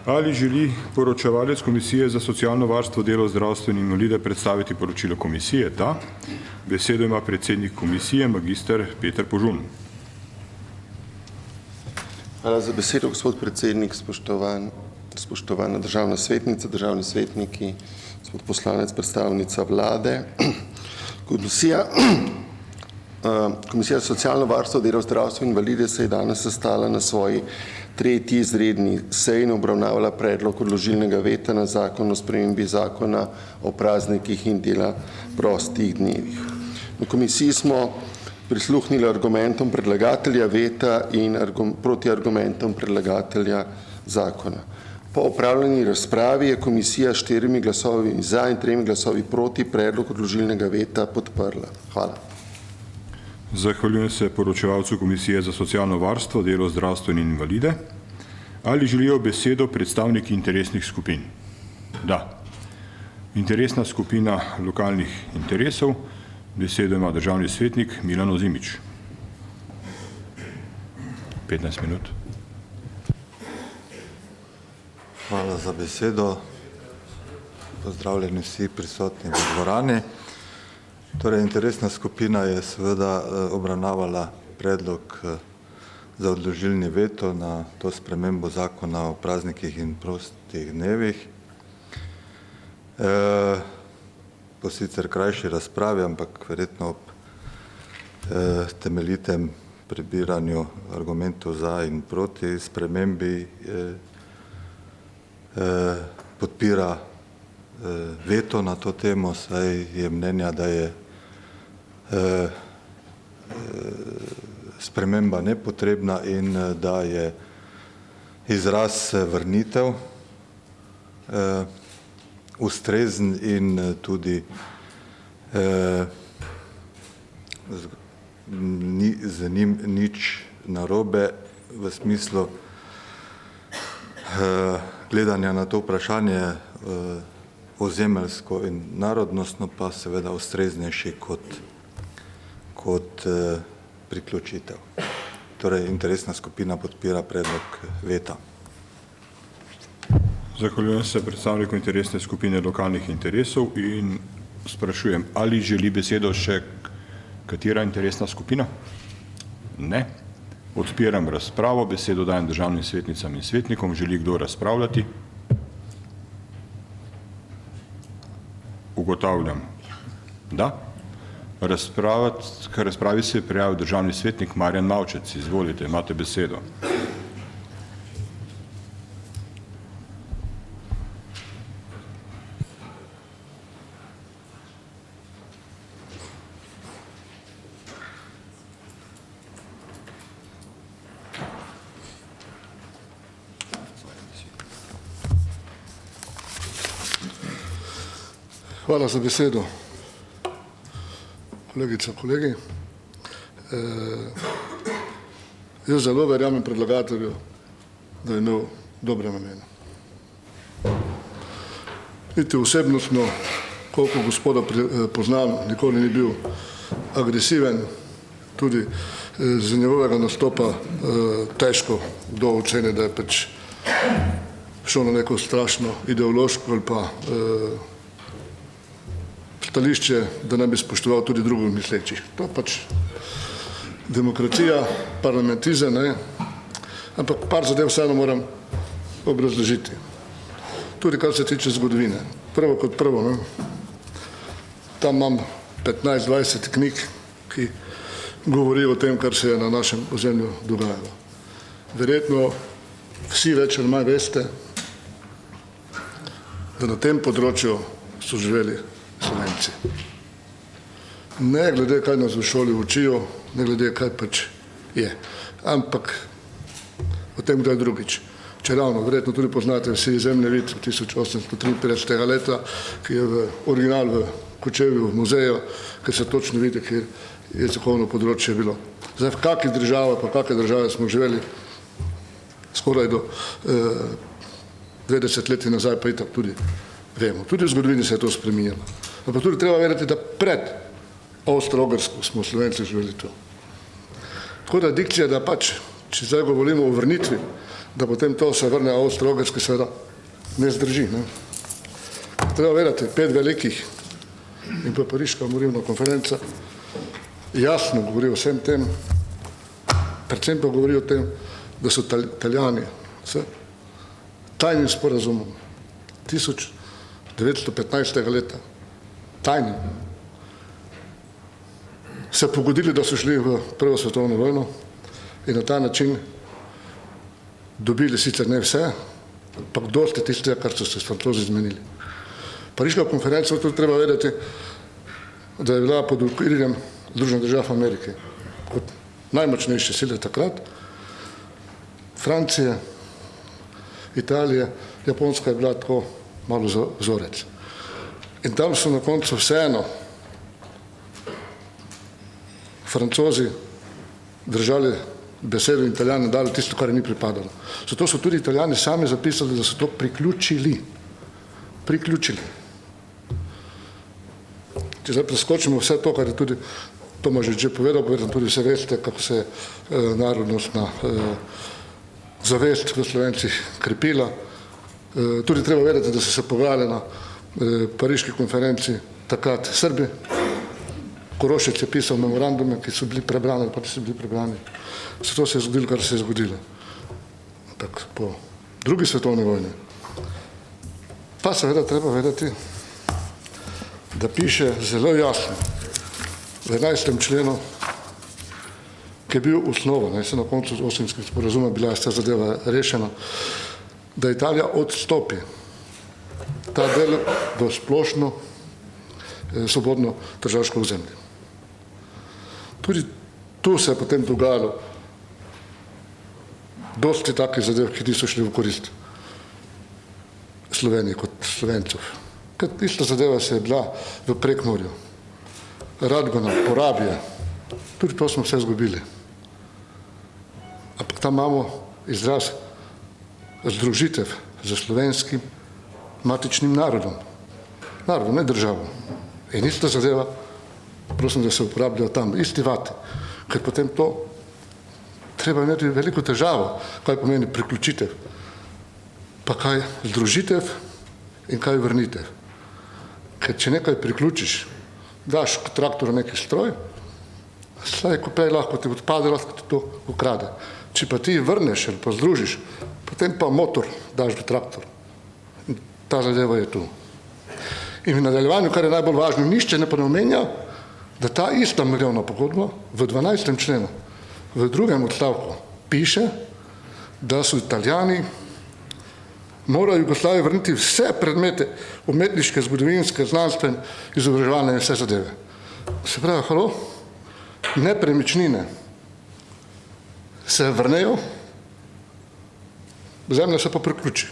Ali želi poročevalec Komisije za socialno varstvo, delo, zdravstvo in invalide predstaviti poročilo komisije? Da. Besedo ima predsednik komisije, magister Peter Požun. Hvala za besedo, gospod predsednik, spoštovana državna svetnica, državni svetniki, gospod poslanec, predstavnica vlade. Komisija za socialno varstvo, delo, zdravstvo in invalide se je danes sestala na svoji 3. izredni seji in obravnavala predlog odložilnega veta na zakon o spremembi zakona o praznikih in dela prostih dnevih. Na komisiji smo prisluhnili argumentom predlagatelja veta in protiargumentom predlagatelja zakona. Po opravljeni razpravi je komisija 4 glasovi za in 3 glasovi proti predlog odložilnega veta podprla. Hvala. Zahvaljujem se poročevalcu Komisije za socialno varstvo, delo, zdravstvo in invalide. Ali želijo besedo predstavniki interesnih skupin? Da. Interesna skupina lokalnih interesov. Besedo ima državni svetnik Milan Ozimič. 15 minut. Hvala za besedo. pozdravljeni vsi prisotni v dvorani. Torej, interesna skupina je seveda obravnavala predlog za odložilni veto na to spremembo zakona o praznikih in prostih dnevih. Po sicer krajši razpravi, ampak verjetno ob temeljitem prebiranju argumentov za in proti spremembi podpira veto na to temo, saj je mnenja, da je sprememba nepotrebna in da je izraz vrnitev ustrezen in tudi ni z njim nič narobe v smislu gledanja na to vprašanje ozemeljsko in narodnostno, pa seveda ustreznejši kot priključitev. Torej, interesna skupina podpira predlog veta. Zahvaljujem se predstavniku interesne skupine lokalnih interesov in sprašujem, ali želi besedo še katera interesna skupina? Ne. Odpiram razpravo, besedo dajem državnim svetnicam in svetnikom. Želi kdo razpravljati? Ugotavljam. Da. K razpravi se je prijavil državni svetnik Marjan Mavčec. Izvolite, imate besedo. Hvala za besedo. Kolegice, kolegi. Jaz zelo verjamem predlagatelju, da je imel dobre namene. Niti osebnostno, koliko gospoda poznam, nikoli ni bil agresiven, tudi z njegovega nastopa težko kdo oceni, da je pač šel na neko strašno ideološko ali pa stališče, da ne bi spoštoval tudi drugih mislečih. To pač demokracija, parlamentizem, ne? Ampak par zadev vseeno moram obrazložiti. Tudi kar se tiče zgodovine. Prvo kot prvo, ne? Tam imam 15-20 knjig, ki govorijo o tem, kar se je na našem ozemlju dogajalo. Verjetno vsi več ali manj veste, da na tem področju so živeli Slovenci. Ne glede, kaj nas v šoli učijo, ne glede, kaj pač je. Ampak o tem, kdo je drugič. Če ravno, verjetno tudi poznate vsi zemljevid 1853. leta, ki je v original v Kočevju v muzeju, ker se točno vidi, kjer je jezikovno področje bilo. Zdaj, v kakih državah, pa kakve države smo živeli, skoraj do 20 let nazaj, pa itak tudi vemo. Tudi v zgodovini se je to spreminjalo. Ampak tudi treba verjeti, da pred Avstro-Ogrsko smo Slovenci živeli to. Tako da dikcija, da pač, če zdaj govorimo o vrnitvi, da potem to se vrne Avstro-Ogrske, seveda ne zdrži. Ne? Treba verjeti, 5 velikih in pa Pariška mirovna konferenca jasno govori o vsem tem, predvsem pa govori o tem, da so Italijani s tajnim sporazumom 1915. leta tajnim se pogodili, da so šli v Prvo svetovno vojno in na ta način dobili sicer ne vse, pa dosti tistega, kar so se s Francozi zmenili. Pariška konferenca, tudi treba vedeti, da je bila pod okriljem Združenih držav Amerike kot najmočnejše sile takrat, Francije, Italije, Japonska je bila tako malo vzorec. In tam so na koncu vseeno Francozi držali besedo in Italijani dali tisto, kar ni pripadalo. Zato so tudi Italijani sami zapisali, da so to priključili. Če zdaj preskočimo vse to, kar je tudi Tomaž že povedal, tudi vse veste, kako se je narodnostna zavest v Slovencih krepila. Tudi treba vedeti, da so se pogajali na pariški konferenci takrat Srbi. Korošec je pisal memorandume, ki so bili prebrani, ali pa niso bili prebrani. Zato se je zgodilo, kar se je zgodilo. Tak, po drugi svetovni vojni. Pa seveda treba vedeti, da piše zelo jasno v 11. členu, ki je bil osnova, se na koncu Osimskih sporazuma bila ta zadeva rešena, da Italija odstopi ta del v splošno svobodno državsko ozemlje. Tudi tu se je potem dogajalo dosti takih zadev, ki niso šli v korist Sloveniji kot Slovencev. Ker ista zadeva se je bila v Prekmurju, Radgona, Porabije, tudi to smo vse izgubili. Ampak tam imamo izraz združitev za slovenskim matičnim narodom. Narodom, ne državo. In ista zadeva, prosim, da se uporabljajo tam, isti vati, ker potem to treba imeti veliko težavo, kaj pomeni priključitev, pa kaj združitev in kaj vrnitev. Ker če nekaj priključiš, daš k traktoru neki stroj, slej ko prej lahko ti odpade, lahko ti to ukrade. Če pa ti vrneš ali pa združiš, potem pa motor daš v traktor. In ta zadeva je tu. In v nadaljevanju, kar je najbolj važno, nišče ne omenja, da ta ista mirovna pogodba v 12. členu, v 2. odstavku piše, da so Italijani morajo Jugoslaviji vrniti vse predmete umetniške, zgodovinske, znanstvene, izobraževalne in vse zadeve. Se pravi, halo, nepremičnine se vrnejo, zemlja se pa priključi.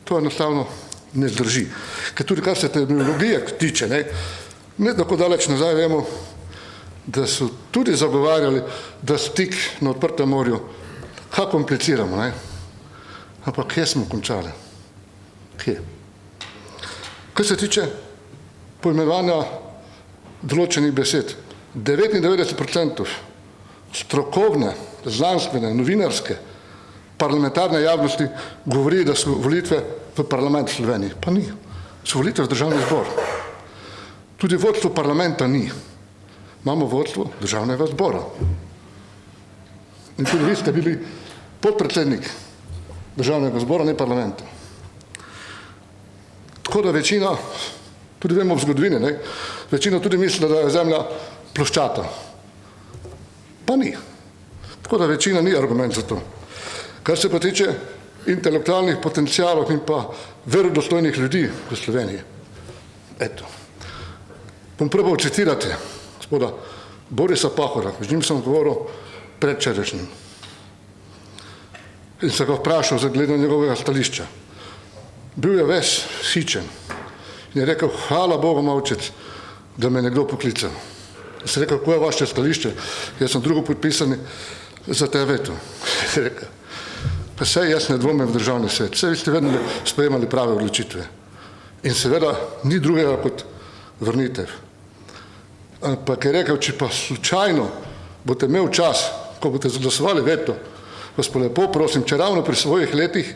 To enostavno ne zdrži. Ker tudi kar se terminologije tiče, ne tako daleč nazaj vemo, da so tudi zagovarjali, da stik na odprtem morju, kako kompliciramo, ampak kje smo končali? Kje? Kar se tiče pojmenovanja določenih besed, 99% strokovne, znanstvene, novinarske, parlamentarne javnosti govori, da so volitve v parlament v Sloveniji. Pa ni. So volitve v državni zbor. Tudi vodstvo parlamenta ni. Imamo vodstvo državnega zbora. In tudi vi ste bili podpredsednik državnega zbora, ne parlamenta. Tako da večina, tudi vemo v zgodovini, večina tudi misli, da je zemlja ploščata. Pa ni. Tako da večina ni argument za to. Kar se pa tiče intelektualnih potencijalov in pa verodostojnih ljudi v Sloveniji. Eto. Bom probal citirati gospoda Borisa Pahorja, z njim sem govoril predvčerajšnjim. In sem ga vprašal za glede njegovega stališča. Bil je ves sičen in je rekel, hvala Bogu, Mavčec, da me je nekdo poklical. In sem rekel, kako je vaše stališče? Jaz sem drugo podpisani za te veto. Je rekel, pa saj jaz ne dvomim v državni svet, saj vi ste vedno sprejemali prave odločitve. In seveda ni drugega kot vrnitev. Ampak je rekel, če pa slučajno boste imel čas, ko boste zadosovali veto, vas pa lepo prosim, če ravno pri svojih letih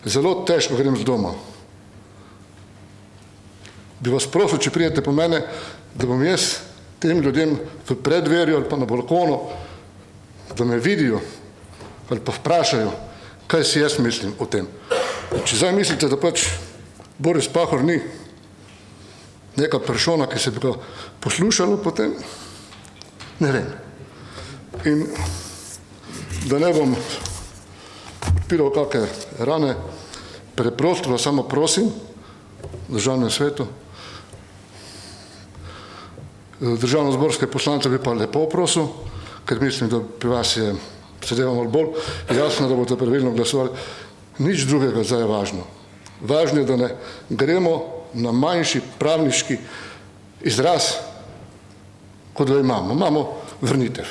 zelo težko grem z doma. Bi vas prosil, če prijete po mene, da bom jaz tem ljudem v predverju ali pa na balkonu, da me vidijo ali pa vprašajo, kaj si jaz mislim o tem. Če zdaj mislite, da pač Boris Pahor ni neka persona, ki se bi ga poslušalo, potem ne vem. In da ne bom odpiral kakšne rane, preprosto vas samo prosim, v državnem svetu, državno-zborske poslance bi pa lepo prosil, ker mislim, da pri vas je sedeva malo bolj jasno, da boste pravilno glasovali. Nič drugega zdaj je važno. Važno je, da ne gremo na manjši pravniški izraz, kot da imamo. Imamo vrnitev.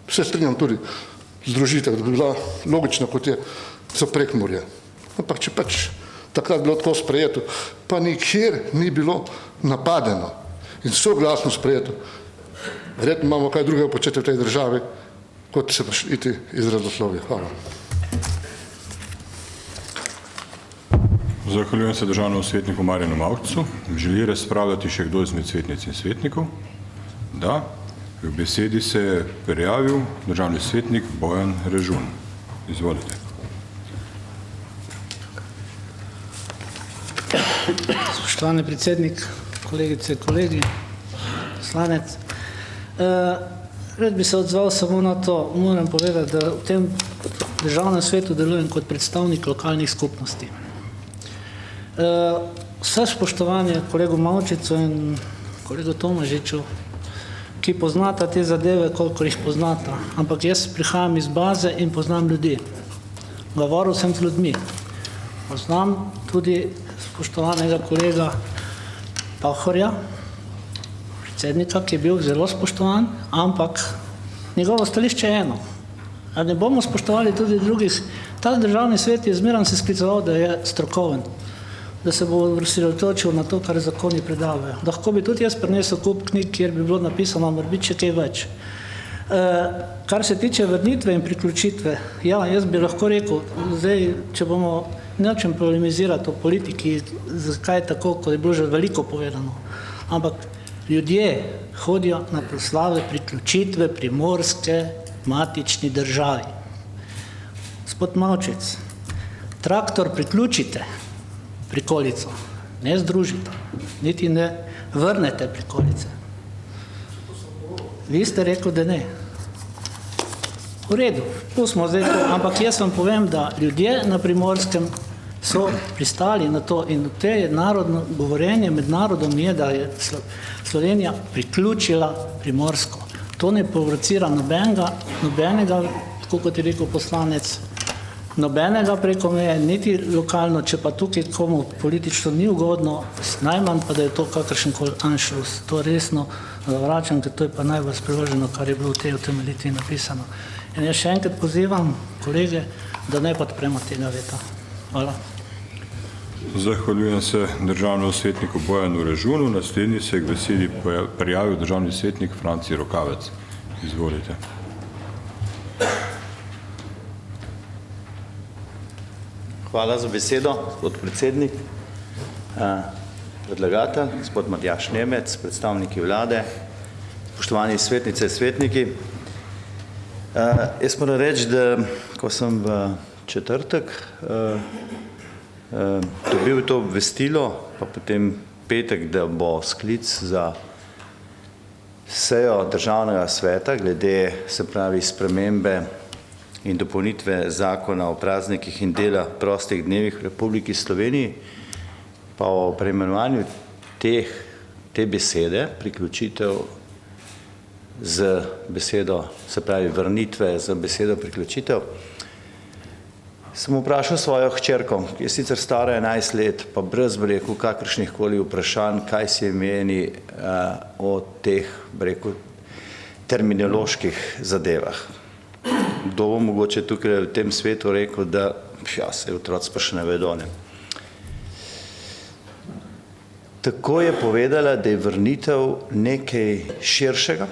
Vse strinjam tudi združitev, da bi bila logična, kot je za Prekmurje. Ampak če pač takrat bilo tako sprejeto, pa nikjer ni bilo napadeno in soglasno sprejeto. Verjetno imamo kaj drugega početi v tej državi, kot se pač iti izrazoslovje. Hvala. Zahvaljujem se državnemu svetniku Marjanu Mavčcu. Želi razpravljati še kdo izmed svetnic in svetnikov? Da. V besedi se je prijavil državni svetnik Bojan Režun. Izvolite. Spoštovani predsednik, kolegice, kolegi, poslanec. Rad bi se odzval samo na to. Moram povedati, da v tem državnem svetu delujem kot predstavnik lokalnih skupnosti. Vse spoštovanje kolegu Mavčicu in kolegu Tomažiču, ki poznata te zadeve, kolikor jih poznata. Ampak jaz prihajam iz baze in poznam ljudi. Govoril sem z ljudmi. Poznam tudi spoštovanega kolega Pahorja, predsednika, ki je bil zelo spoštovan, ampak njegovo stališče je eno. A ne bomo spoštovali tudi drugih. Ta državni svet je zmeraj se skliceval, da je strokoven, da se bo osredotočil na to, kar zakoni predavajo. Lahko bi tudi jaz prinesel kup knjig, kjer bi bilo napisano, morebiti še kaj več. Kar se tiče vrnitve in priključitve, ja, jaz bi lahko rekel, zdaj, če bomo nečem polemizirati o politiki, zakaj je tako, kot je bilo že veliko povedano, ampak ljudje hodijo na proslave priključitve Primorske matični državi. Gospod Mavčec, traktor priključite prikolico, ne združite, niti ne vrnete prikolice. Vi ste rekel, da ne. V redu, pustimo zdaj to, ampak jaz vam povem, da ljudje na Primorskem so pristali na to in te narodno govorenje med narodom je, da je Slovenija priključila Primorsko. To ne provocira nobenega, tako kot je rekel poslanec, nobenega preko meje, niti lokalno, če pa tukaj komu politično ni ugodno, najmanj pa, da je to kakršenkoli anšlus. To resno zavračam, ker to je pa najbolj sprevrženo, kar je bilo v tej utemeljitvi napisano. In jaz še enkrat pozivam kolege, da ne podpremo tega veta. Hvala. Zahvaljujem se državnemu svetniku Bojanu Režunu. Naslednji se je k besedi prijavil državni svetnik Franci Rokavec. Izvolite. Hvala za besedo, gospod predsednik, predlagatelj, gospod Matjaž Nemec, predstavniki vlade, spoštovani svetnice, svetniki. Jaz moram reči, da ko sem v četrtek dobil to obvestilo, pa potem petek, da bo sklic za sejo državnega sveta glede, se pravi, spremembe in dopolnitve zakona o praznikih in dela prostih dnevih v Republiki Sloveniji, pa o preimenovanju te besede, priključitev z besedo, se pravi vrnitve z besedo priključitev, sem vprašal svojo hčerko, ki je sicer stara 11 let, pa brez breku kakršnihkoli vprašanj, kaj si meni o teh breku terminoloških zadevah. Kdo bo mogoče tukaj v tem svetu rekel, da ja, se otroci pa še ne vedo. Ne. Tako je povedala, da je vrnitev nekaj širšega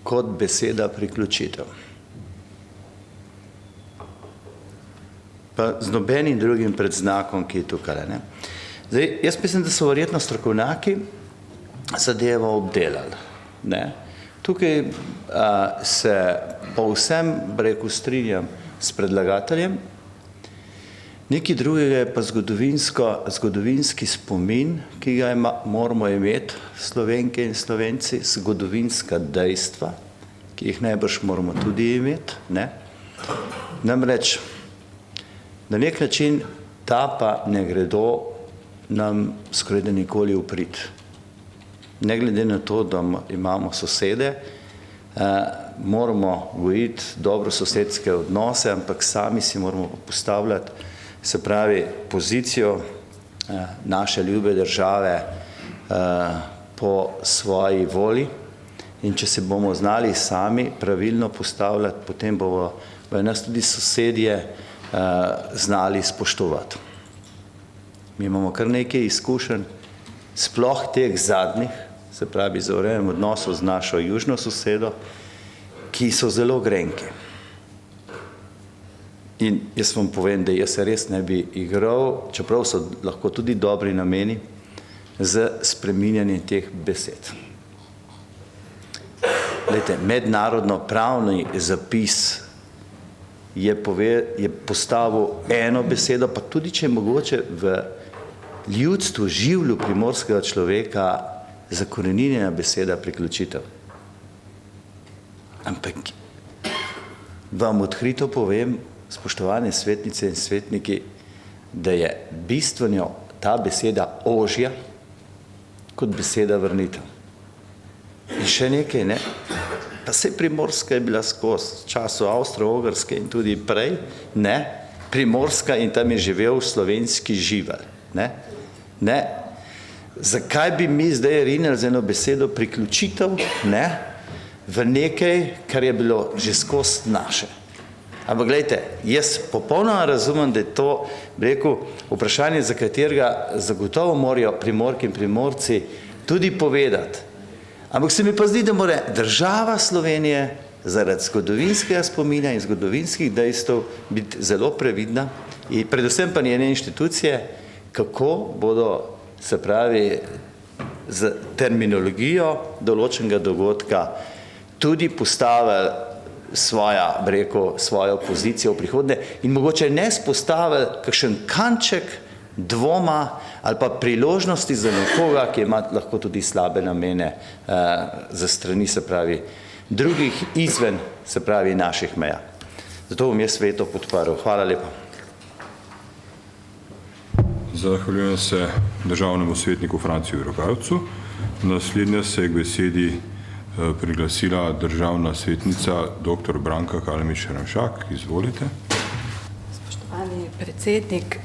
kot beseda priključitev. Pa z nobenim drugim predznakom, ki je tukaj. Ne. Zdaj, jaz mislim, da so verjetno strokovnjaki zadevo obdelali. Ne. Tukaj se povsem strinjam s predlagateljem. Nekaj drugega je pa zgodovinski spomin, ki ga moramo imeti Slovenke in Slovenci, zgodovinska dejstva, ki jih najbrž moramo tudi imeti. Ne? Namreč, na nek način ta pa ne gredo nam skoraj da nikoli v prid. Ne glede na to, da imamo sosede, moramo gojiti dobro sosedske odnose, ampak sami si moramo postavljati, se pravi, pozicijo naše ljube države po svoji volji. In če se bomo znali sami pravilno postavljati, potem bomo nas tudi sosedje znali spoštovati. Mi imamo kar nekaj izkušenj, sploh teh zadnjih, se pravi, za urejanjem odnosov z našo južno sosedo, ki so zelo grenki. In jaz vam povem, da jaz se res ne bi igral, čeprav so lahko tudi dobri nameni, z spreminjanjem teh besed. Glejte, mednarodno pravni zapis je postavil eno besedo, pa tudi če je mogoče v ljudstvu, življu primorskega človeka zakoreninjena beseda priključitev. Ampak vam odkrito povem, spoštovane svetnice in svetniki, da je bistveno ta beseda ožja kot beseda vrnitev. In še nekaj, ne? Pa saj Primorska je bila skozi času Avstro-Ogrske in tudi prej, ne? Primorska in tam je živel slovenski živelj, ne? Ne? Zakaj bi mi zdaj rinili z eno besedo priključitev, ne? V nekaj, kar je bilo že skozi naše. Ampak gledajte, jaz popolnoma razumem, da je to, bi rekel, vprašanje, za katerega zagotovo morajo Primorke in Primorci tudi povedati. Ampak se mi pa zdi, da mora država Slovenije zaradi zgodovinskega spomina in zgodovinskih dejstev biti zelo previdna in predvsem pa njene inštitucije, kako bodo, se pravi, z terminologijo določenega dogodka tudi postavili svojo pozicijo v prihodnje in mogoče ne spostavili kakšen kanček dvoma ali pa priložnosti za nekoga, ki ima lahko tudi slabe namene za strani, se pravi, drugih izven, se pravi, naših meja. Zato bom jaz veto podprl. Hvala lepa. Zahvaljujem se državnemu svetniku Franciju Rogavcu. Naslednja se je k besedi priglasila državna svetnica dr. Branka Kalemić-Ramšak. Izvolite. Spoštovani predsednik,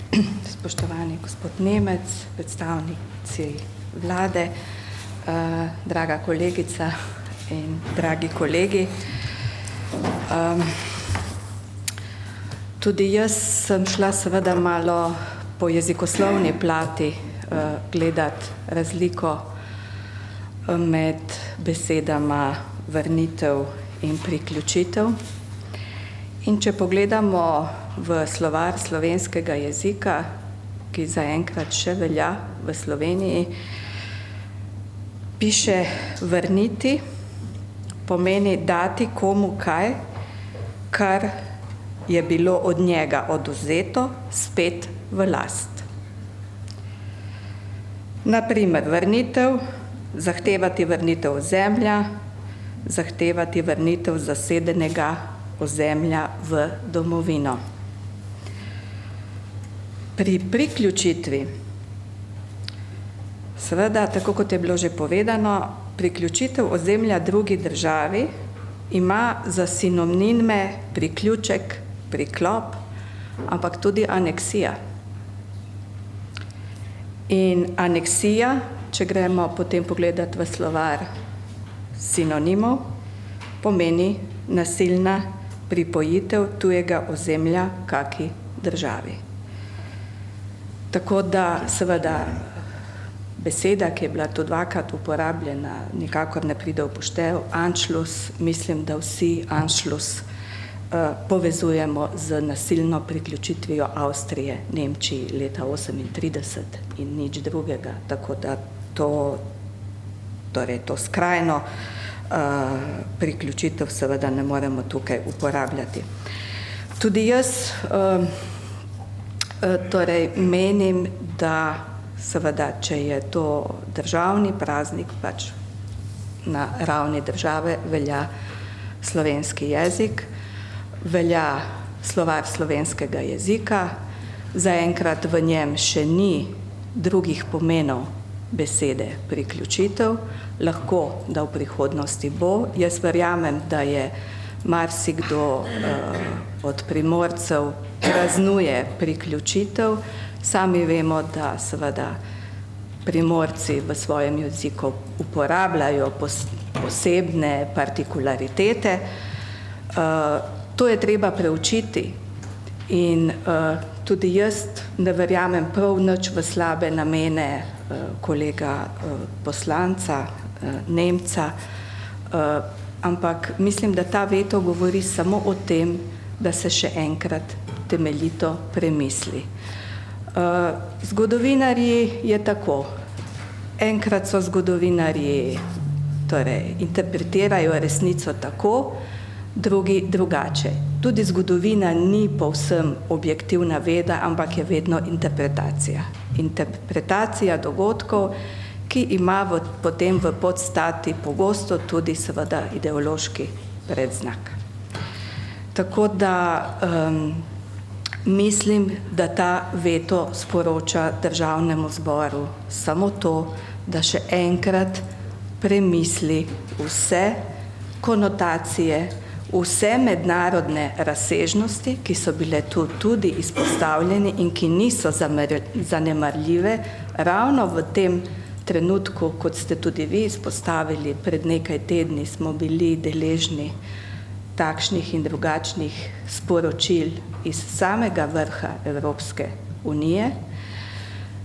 spoštovani gospod Nemec, predstavnici vlade, draga kolegica in dragi kolegi. Tudi jaz sem šla seveda malo po jezikoslovni plati gledati razliko med besedama vrnitev in priključitev. In če pogledamo v slovar slovenskega jezika, ki zaenkrat še velja v Sloveniji, piše vrniti, pomeni dati komu kaj, kar je bilo od njega odvzeto, spet v last. Na primer, vrnitev, zahtevati vrnitev ozemlja, zahtevati vrnitev zasedenega ozemlja v domovino. Pri priključitvi, seveda, tako kot je bilo že povedano, priključitev ozemlja drugi državi ima za sinonime priključek, priklop, ampak tudi aneksija. In aneksija, če gremo potem pogledati v slovar sinonimov, pomeni nasilna pripojitev tujega ozemlja kaki državi. Tako da seveda beseda, ki je bila tu dvakrat uporabljena, nikakor ne pride v poštev, Anschluss, mislim, da vsi Anschluss povezujemo z nasilno priključitvijo Avstrije Nemčiji leta 1938 in nič drugega, tako da to skrajno priključitev seveda ne moremo tukaj uporabljati. Tudi jaz menim, da seveda, če je to državni praznik, pač na ravni države velja slovenski jezik, velja slovar slovenskega jezika, zaenkrat v njem še ni drugih pomenov besede priključitev, lahko, da v prihodnosti bo. Jaz verjamem, da je marsikdo od Primorcev praznuje priključitev. Sami vemo, da seveda Primorci v svojem jeziku uporabljajo posebne partikularitete. To je treba preučiti in tudi jaz ne verjamem prav nič v slabe namene kolega poslanca Nemca, ampak mislim, da ta veto govori samo o tem, da se še enkrat temeljito premisli. Zgodovinarji je tako. Enkrat so zgodovinarji, torej interpretirajo resnico tako, drugi drugače. Tudi zgodovina ni povsem objektivna veda, ampak je vedno interpretacija. Interpretacija dogodkov, ki ima potem v podstati pogosto tudi seveda ideološki predznak. Tako da mislim, da ta veto sporoča Državnemu zboru samo to, da še enkrat premisli vse konotacije, vse mednarodne razsežnosti, ki so bile tu tudi izpostavljene in ki niso zanemarljive, ravno v tem trenutku, kot ste tudi vi izpostavili, pred nekaj tedni smo bili deležni takšnih in drugačnih sporočil iz samega vrha Evropske unije.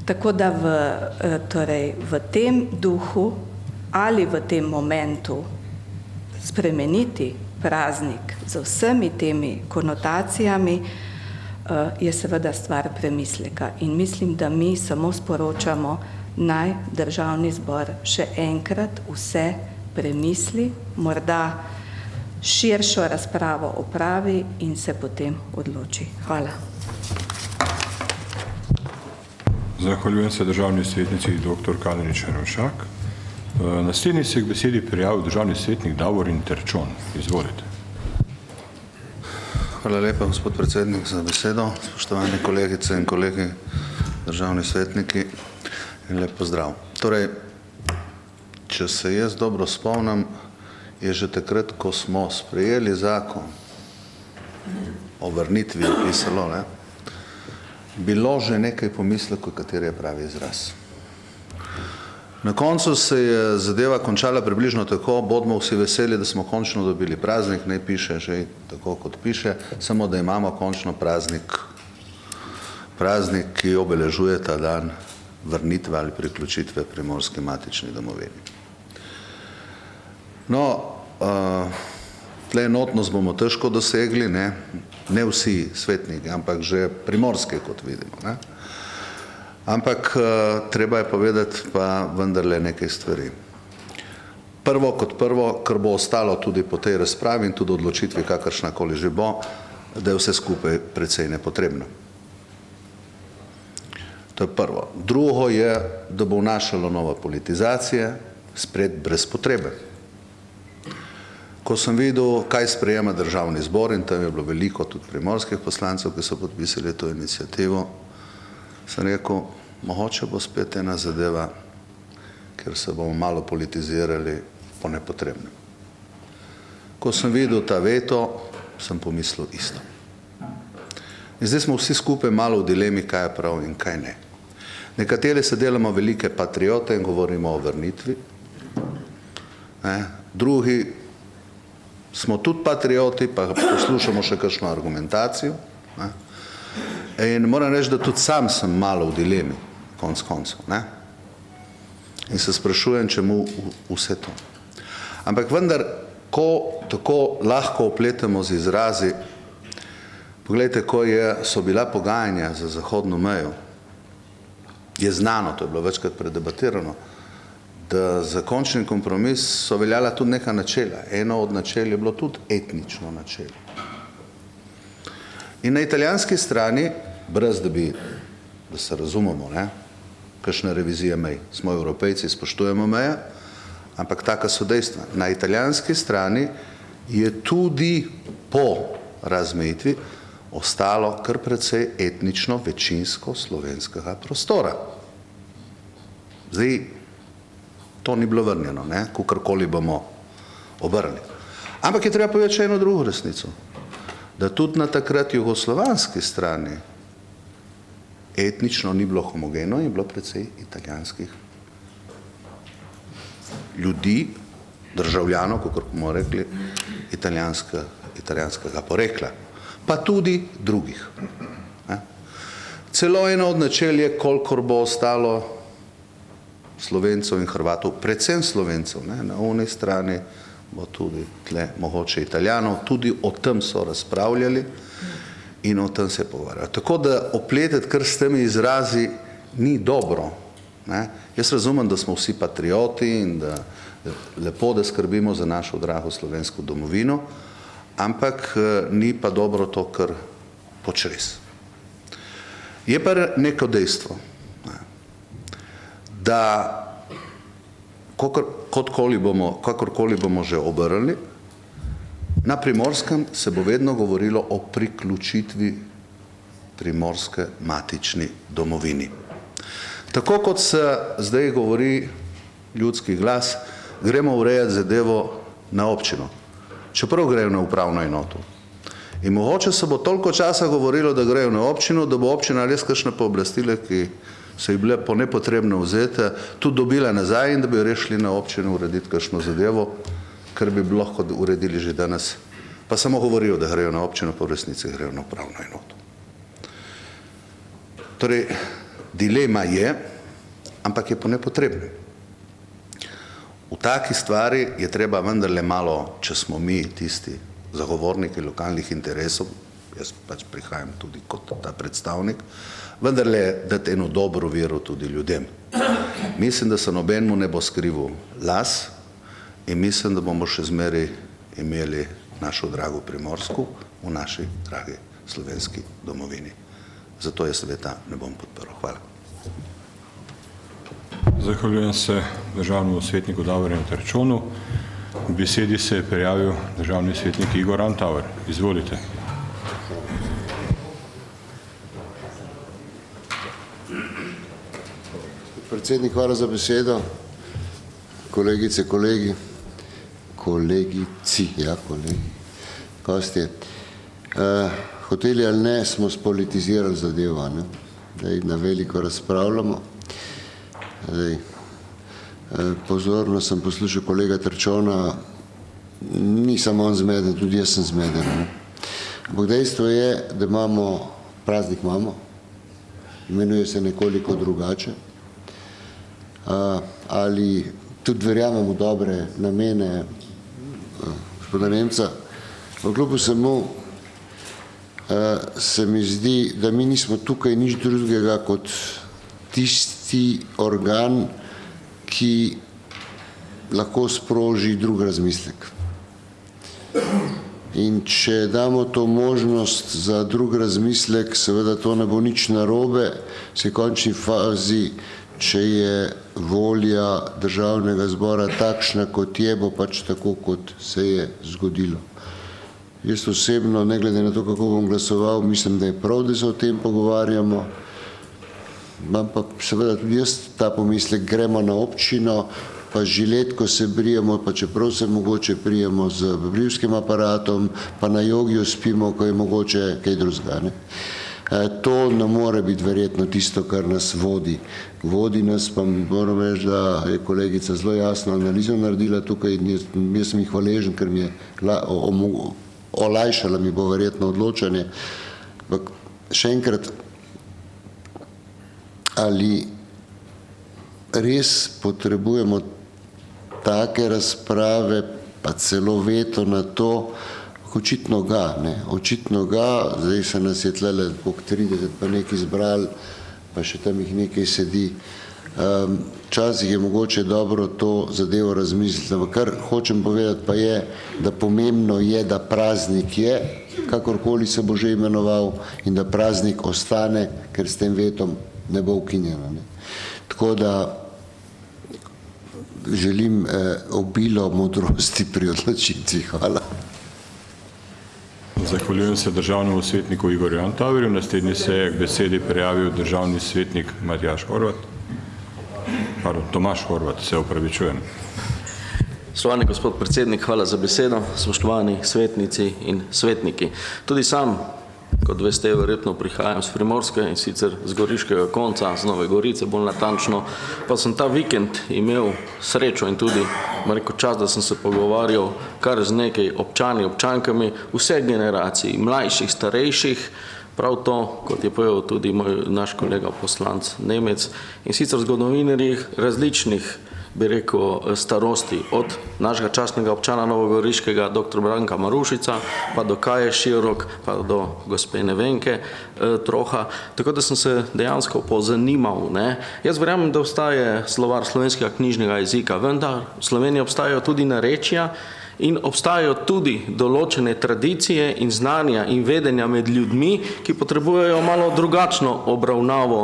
Tako da v tem duhu ali v tem momentu spremeniti praznik z vsemi temi konotacijami je seveda stvar premisleka. In mislim, da mi samo sporočamo, naj Državni zbor še enkrat vse premisli, morda širšo razpravo opravi in se potem odloči. Hvala. Zahvaljujem se državni svetnici dr. Kalenić Črnšak. Naslednji se k besedi prijavil državni svetnik Davorin Terčon. Izvolite. Hvala lepa, gospod predsednik, za besedo. Spoštovane kolegice in kolegi, državni svetniki in lep pozdrav. Torej, če se jaz dobro spomnim, je že takrat, ko smo sprejeli zakon o vrnitvi, pisalo, bilo že nekaj pomislekov, kateri je pravi izraz. Na koncu se je zadeva končala približno tako, bodimo vsi veseli, da smo končno dobili praznik, ne piše že tako, kot piše, samo da imamo končno praznik, ki obeležuje ta dan vrnitve ali priključitve Primorski matični domovini. No, tle enotnost bomo težko dosegli, ne vsi svetniki, ampak že primorski, kot vidimo. Ampak treba je povedati pa vendarle nekaj stvari. Prvo kot prvo, kar bo ostalo tudi po tej razpravi in tudi odločitvi, kakršnakoli že bo, da je vse skupaj precej nepotrebno. To je prvo. Drugo je, da bo vnašalo nova politizacija, spred brez potrebe. Ko sem videl, kaj sprejema Državni zbor, in tam je bilo veliko tudi primorskih poslancev, ki so podpisali to inicijativo, sem rekel, mogoče bo spet ena zadeva, ker se bomo malo politizirali po nepotrebnem. Ko sem videl ta veto, sem pomislil isto. In zdaj smo vsi skupaj malo v dilemi, kaj je prav in kaj ne. Nekateri se delamo velike patriote in govorimo o vrnitvi. Drugi smo tudi patrioti, pa poslušamo še kakšno argumentacijo. In moram reči, da tudi sam sem malo v dilemi, konc koncev. In se sprašujem, čemu vse to. Ampak vendar, ko tako lahko opletemo z izrazi, poglejte, ko so bila pogajanja za zahodno mejo, je znano, to je bilo večkrat predebatirano, da za končni kompromis so veljala tudi neka načela. Eno od načel je bilo tudi etnično načelo. In na italijanski strani, brez da se razumemo, kakšna revizija mej, smo Evropejci, spoštujemo meje, ampak taka so dejstva. Na italijanski strani je tudi po razmejitvi ostalo kar precej etnično večinsko slovenskega prostora. Zdaj, to ni bilo vrnjeno, kakorkoli bomo obrnili. Ampak je treba povedati še eno drugo resnico, da tudi na takrat jugoslovanski strani etnično ni bilo homogeno in bilo precej italijanskih ljudi, državljanov, kakor bomo rekli, italijanskega porekla, pa tudi drugih. Celo eno od načel je, kolikor bo ostalo Slovencev in Hrvatov, predvsem Slovencev, na oni strani bo tudi tle mogoče Italijanov, tudi o tem so razpravljali in o tem se pogovarjajo. Tako da opleteti kar s temi izrazi ni dobro. Ne? Jaz razumem, da smo vsi patrioti in da lepo, da skrbimo za našo drago slovensko domovino, ampak ni pa dobro to, kar počres. Je pa neko dejstvo, da kakorkoli bomo že obrnili, na Primorskem se bo vedno govorilo o priključitvi Primorske matični domovini. Tako kot se zdaj govori ljudski glas, gremo urejati zadevo na občino, čeprav grejo na upravno enoto. In mogoče se bo toliko časa govorilo, da grejo na občino, da bo občina res kakšne pooblastile, ki so ji bile po nepotrebno vzete, tudi dobila nazaj in da bi rešili na občino urediti kakšno zadevo, kar bi lahko uredili že danes. Pa samo govorijo, da grejo na občino, pa v resnici grejo na upravno enoto. Torej, dilema je, ampak je po nepotrebnem. V taki stvari je treba vendarle malo, če smo mi tisti zagovorniki lokalnih interesov, jaz pač prihajam tudi kot ta predstavnik, vendarle dati eno dobro vero tudi ljudem. Mislim, da se nobenemu ne bo skrival las in mislim, da bomo še zmeraj imeli našo drago Primorsko v naši dragi slovenski domovini. Zato jaz sveta ne bom podprl. Hvala. Zahvaljujem se državnemu svetniku Davorjanu Terčonu. V besedi se je prijavil državni svetnik Igor Antauer. Izvolite. Predsednik, hvala za besedo. Kolegice, kolegi, kolegici, ja, kolegi, gostje. Hoteli ali ne, smo spolitizirali zadevo, ne? Zdaj na veliko razpravljamo. Zdaj, pozorno sem poslušal kolega Terčona, ni samo on zmeden, tudi jaz sem zmeden. Ne? Ampak dejstvo je, da imamo, praznik imamo, imenuje se nekoliko drugače, ali tudi verjamemo dobre namene gospoda Nemca, v kljub vsemu se mi zdi, da mi nismo tukaj nič drugega kot tisti organ, ki lahko sproži drug razmislek. In če damo to možnost za drug razmislek, seveda to ne bo nič narobe, se v končni fazi, če je volja državnega zbora takšna, kot je, bo pač tako, kot se je zgodilo. Jaz osebno, ne glede na to, kako bom glasoval, mislim, da je prav, da se o tem pogovarjamo. Imam pa seveda tudi jaz ta pomislek, gremo na občino, pa žilet, ko se brijemo, pa čeprav se mogoče prijemo z brivskim aparatom, pa na jogiju spimo, ko je mogoče kaj drugega. To ne more biti verjetno tisto, kar nas vodi. Vodi nas, pa moram reči, da je kolegica zelo jasno analizo naredila tukaj in jaz sem jih hvaležen, ker mi je olajšala mi bo verjetno odločanje. Ampak še enkrat, ali res potrebujemo take razprave, pa celo veto na to, očitno ga, očitno ga, zdaj se nas je tlele pok 30 pa nekaj izbrali, pa še tam jih nekaj sedi. Včasih je mogoče dobro to zadevo razmisliti, ampak kar hočem povedati pa je, da pomembno je, da praznik je, kakorkoli se bo že imenoval in da praznik ostane, ker s tem vetom ne bo ukinjeno. Tako da želim obilo modrosti pri odločitvi. Hvala. Zahvaljujem se državnemu svetniku Igorju Antauerju. Naslednji se je k besedi prijavil državni svetnik Matjaž Horvat. Pardon, Tomaž Horvat, se opravičujem. Spoštovani gospod predsednik, hvala za besedo. Spoštovani svetnici in svetniki. Tudi sam, kot veste, verjetno prihajam z Primorske in sicer z goriškega konca, z Nove Gorice, bolj natančno, pa sem ta vikend imel srečo in tudi rekel čas, da sem se pogovarjal kar z nekaj občani, občankami vseh generacij, mlajših, starejših, prav to, kot je povedal tudi naš kolega poslanc Nemec, in sicer zgodovinarjih različnih bi rekel, starosti, od našega častnega občana Novogoriškega, dr. Branka Marušica, pa do Kaje Širok, pa do gospe Nevenke Troha, tako da sem se dejansko pozanimal. Jaz verjamem, da obstaja slovar slovenskega knjižnega jezika, vendar v Sloveniji obstajajo tudi narečja in obstajajo tudi določene tradicije in znanja in vedenja med ljudmi, ki potrebujejo malo drugačno obravnavo,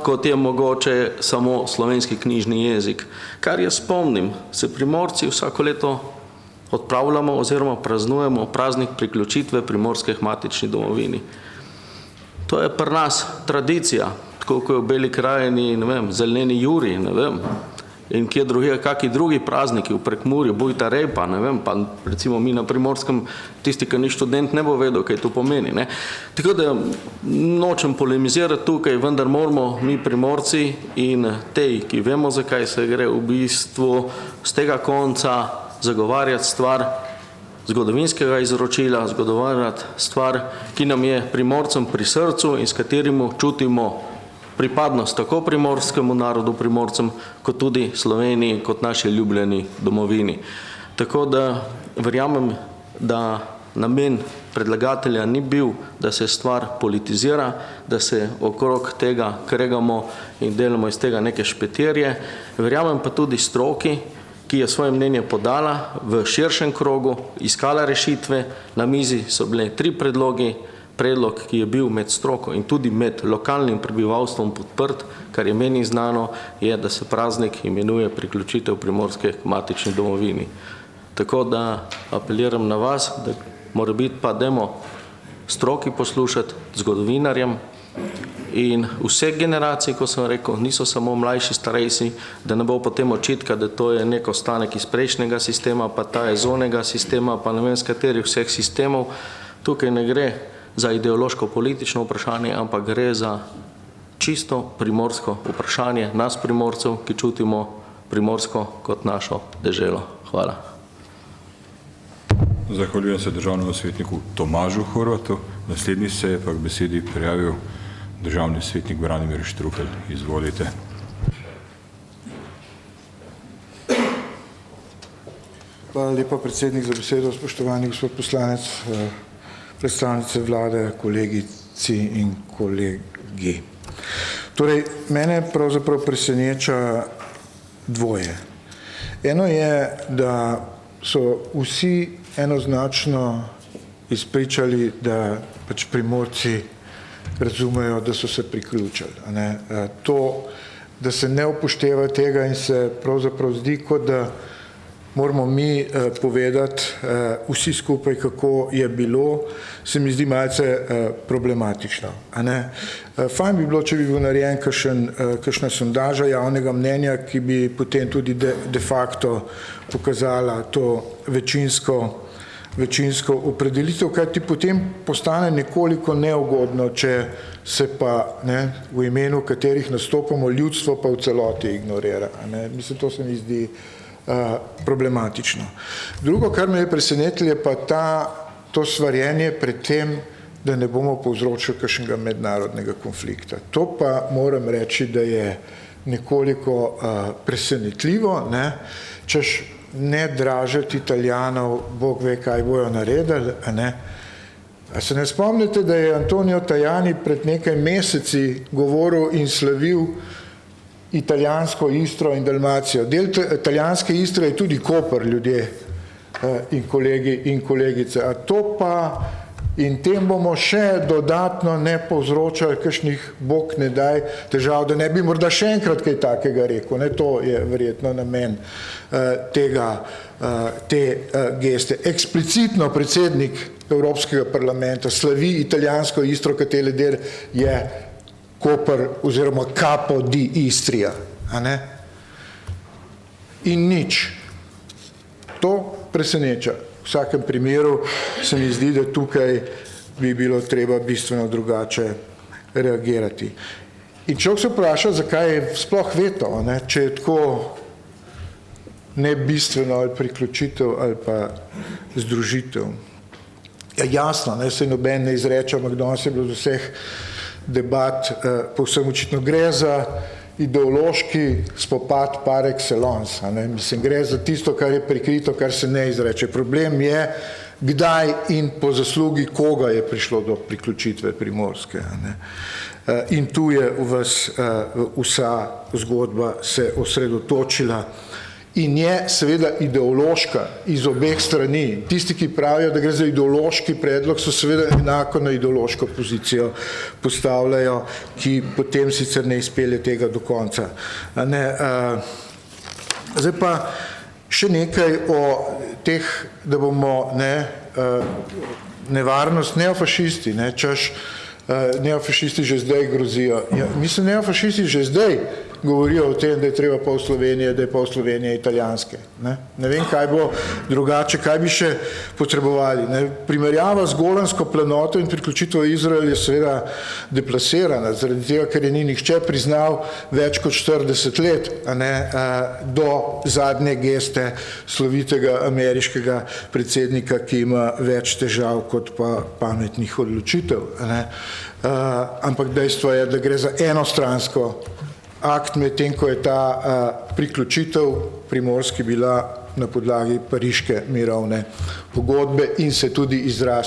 kot je mogoče samo slovenski knjižni jezik. Kar jaz spomnim, se Primorci vsako leto odpravljamo oziroma praznujemo praznik priključitve Primorske k matični domovini. To je pri nas tradicija, tako kot je v Beli krajini, ne vem, Zeleni Juri, ne vem, in kje druge, kakšni drugi prazniki, v Prekmurju, Bujta repa, ne vem, pa recimo mi na Primorskem, tisti, ki ni študent, ne bo vedel, kaj to pomeni. Tako da nočem polemizirati tukaj, vendar moramo mi Primorci in tej, ki vemo, zakaj se gre, v bistvu z tega konca zagovarjati stvar zgodovinskega izročila, zagovarjati stvar, ki nam je Primorcem pri srcu in s katerim čutimo pripadnost tako primorskemu narodu, Primorcem, kot tudi Sloveniji, kot naši ljubljeni domovini. Tako da verjamem, da namen predlagatelja ni bil, da se stvar politizira, da se okrog tega kregamo in delamo iz tega neke špetirje. Verjamem pa tudi stroki, ki je svoje mnenje podala v širšem krogu, iskala rešitve. Na mizi so bile 3 predlogi. Predlog, ki je bil med stroko in tudi med lokalnim prebivalstvom podprt, kar je meni znano, je, da se praznik imenuje priključitev Primorske k matični domovini. Tako da apeliram na vas, da mora biti pa dajmo stroki poslušati, zgodovinarjem in vseh generacij, ko sem rekel, niso samo mlajši, starejši, da ne bo potem očitka, da to je nek ostanek iz prejšnjega sistema, pa ta je zonega sistema, pa ne vem, z katerih vseh sistemov. Tukaj ne gre za ideološko-politično vprašanje, ampak gre za čisto primorsko vprašanje nas Primorcev, ki čutimo Primorsko kot našo deželo. Hvala. Zahvaljujem se državnemu svetniku Tomažu Horvatu. Naslednji se je pa k besedi prijavil državni svetnik Branimir Štrukelj. Izvolite. Hvala lepa, predsednik, za besedo. Spoštovani gospod poslanec, predstavnice vlade, kolegici in kolegi. Torej, mene pravzaprav preseneča dvoje. Eno je, da so vsi enoznačno izpričali, da pač Primorci razumejo, da so se priključili. To, da se ne upošteva tega in se pravzaprav zdi, kot da moramo mi povedati vsi skupaj, kako je bilo, se mi zdi malce problematično. Fajn bi bilo, če bi bil narejen kakšna sondaža javnega mnenja, ki bi potem tudi de facto pokazala to večinsko opredelitev, kajti potem postane nekoliko neugodno, če se pa v imenu katerih nastopamo ljudstvo pa v celoti ignorira. Mislim, to se mi zdi problematično. Drugo, kar me je presenetilo, je pa to svarjenje pred tem, da ne bomo povzročili kakšnega mednarodnega konflikta. To pa moram reči, da je nekoliko presenetljivo, češ ne dražiti Italijanov, Bog ve, kaj bojo naredili. A se ne spomnite, da je Antonio Tajani pred nekaj meseci govoril in slavil italijansko Istro in Dalmacijo. Del italijanske Istre je tudi Koper, ljudje in kolegi in kolegice. A to pa in tem bomo še dodatno ne povzročali kakšnih, Bog ne daj, težav, da ne bi morda še enkrat kaj takega rekel. To je verjetno namen te geste. Eksplicitno predsednik Evropskega parlamenta slavi italijansko Istro, kateri del je Koper oziroma Capo di Istria. In nič. To preseneča. V vsakem primeru se mi zdi, da tukaj bi bilo treba bistveno drugače reagirati. In človek se vpraša, zakaj je sploh veto, če je tako ne bistveno ali priključitev ali pa združitev. Ja, jasno, se noben ne izreče, ampak danes je bilo z vseh debat povsem očitno gre za ideološki spopad par excellence. Mislim, gre za tisto, kar je prikrito, kar se ne izreče. Problem je, kdaj in po zaslugi koga je prišlo do priključitve Primorske. In tu je vsa zgodba se osredotočila in je seveda ideološka iz obeh strani. Tisti, ki pravijo, da gre za ideološki predlog, so seveda enako na ideološko pozicijo postavljajo, ki potem sicer ne izpelje tega do konca. Zdaj pa še nekaj o teh, da bomo nevarnost neofašisti, češ neofašisti že zdaj grozijo. Mislim, neofašisti že zdaj govorijo o tem, da je treba pol Slovenije, da je pol Slovenije italijanske. Ne vem, kaj bo drugače, kaj bi še potrebovali. Primerjava z Golansko planoto in priključitev Izrael je seveda deplasirana, zaradi tega, ker je ni nihče priznal več kot 40 let do zadnje geste slovitega ameriškega predsednika, ki ima več težav kot pa pametnih odločitev. Ampak dejstvo je, da gre za enostransko akt, medtem ko je ta priključitev Primorski bila na podlagi pariške mirovne pogodbe in se tudi izraz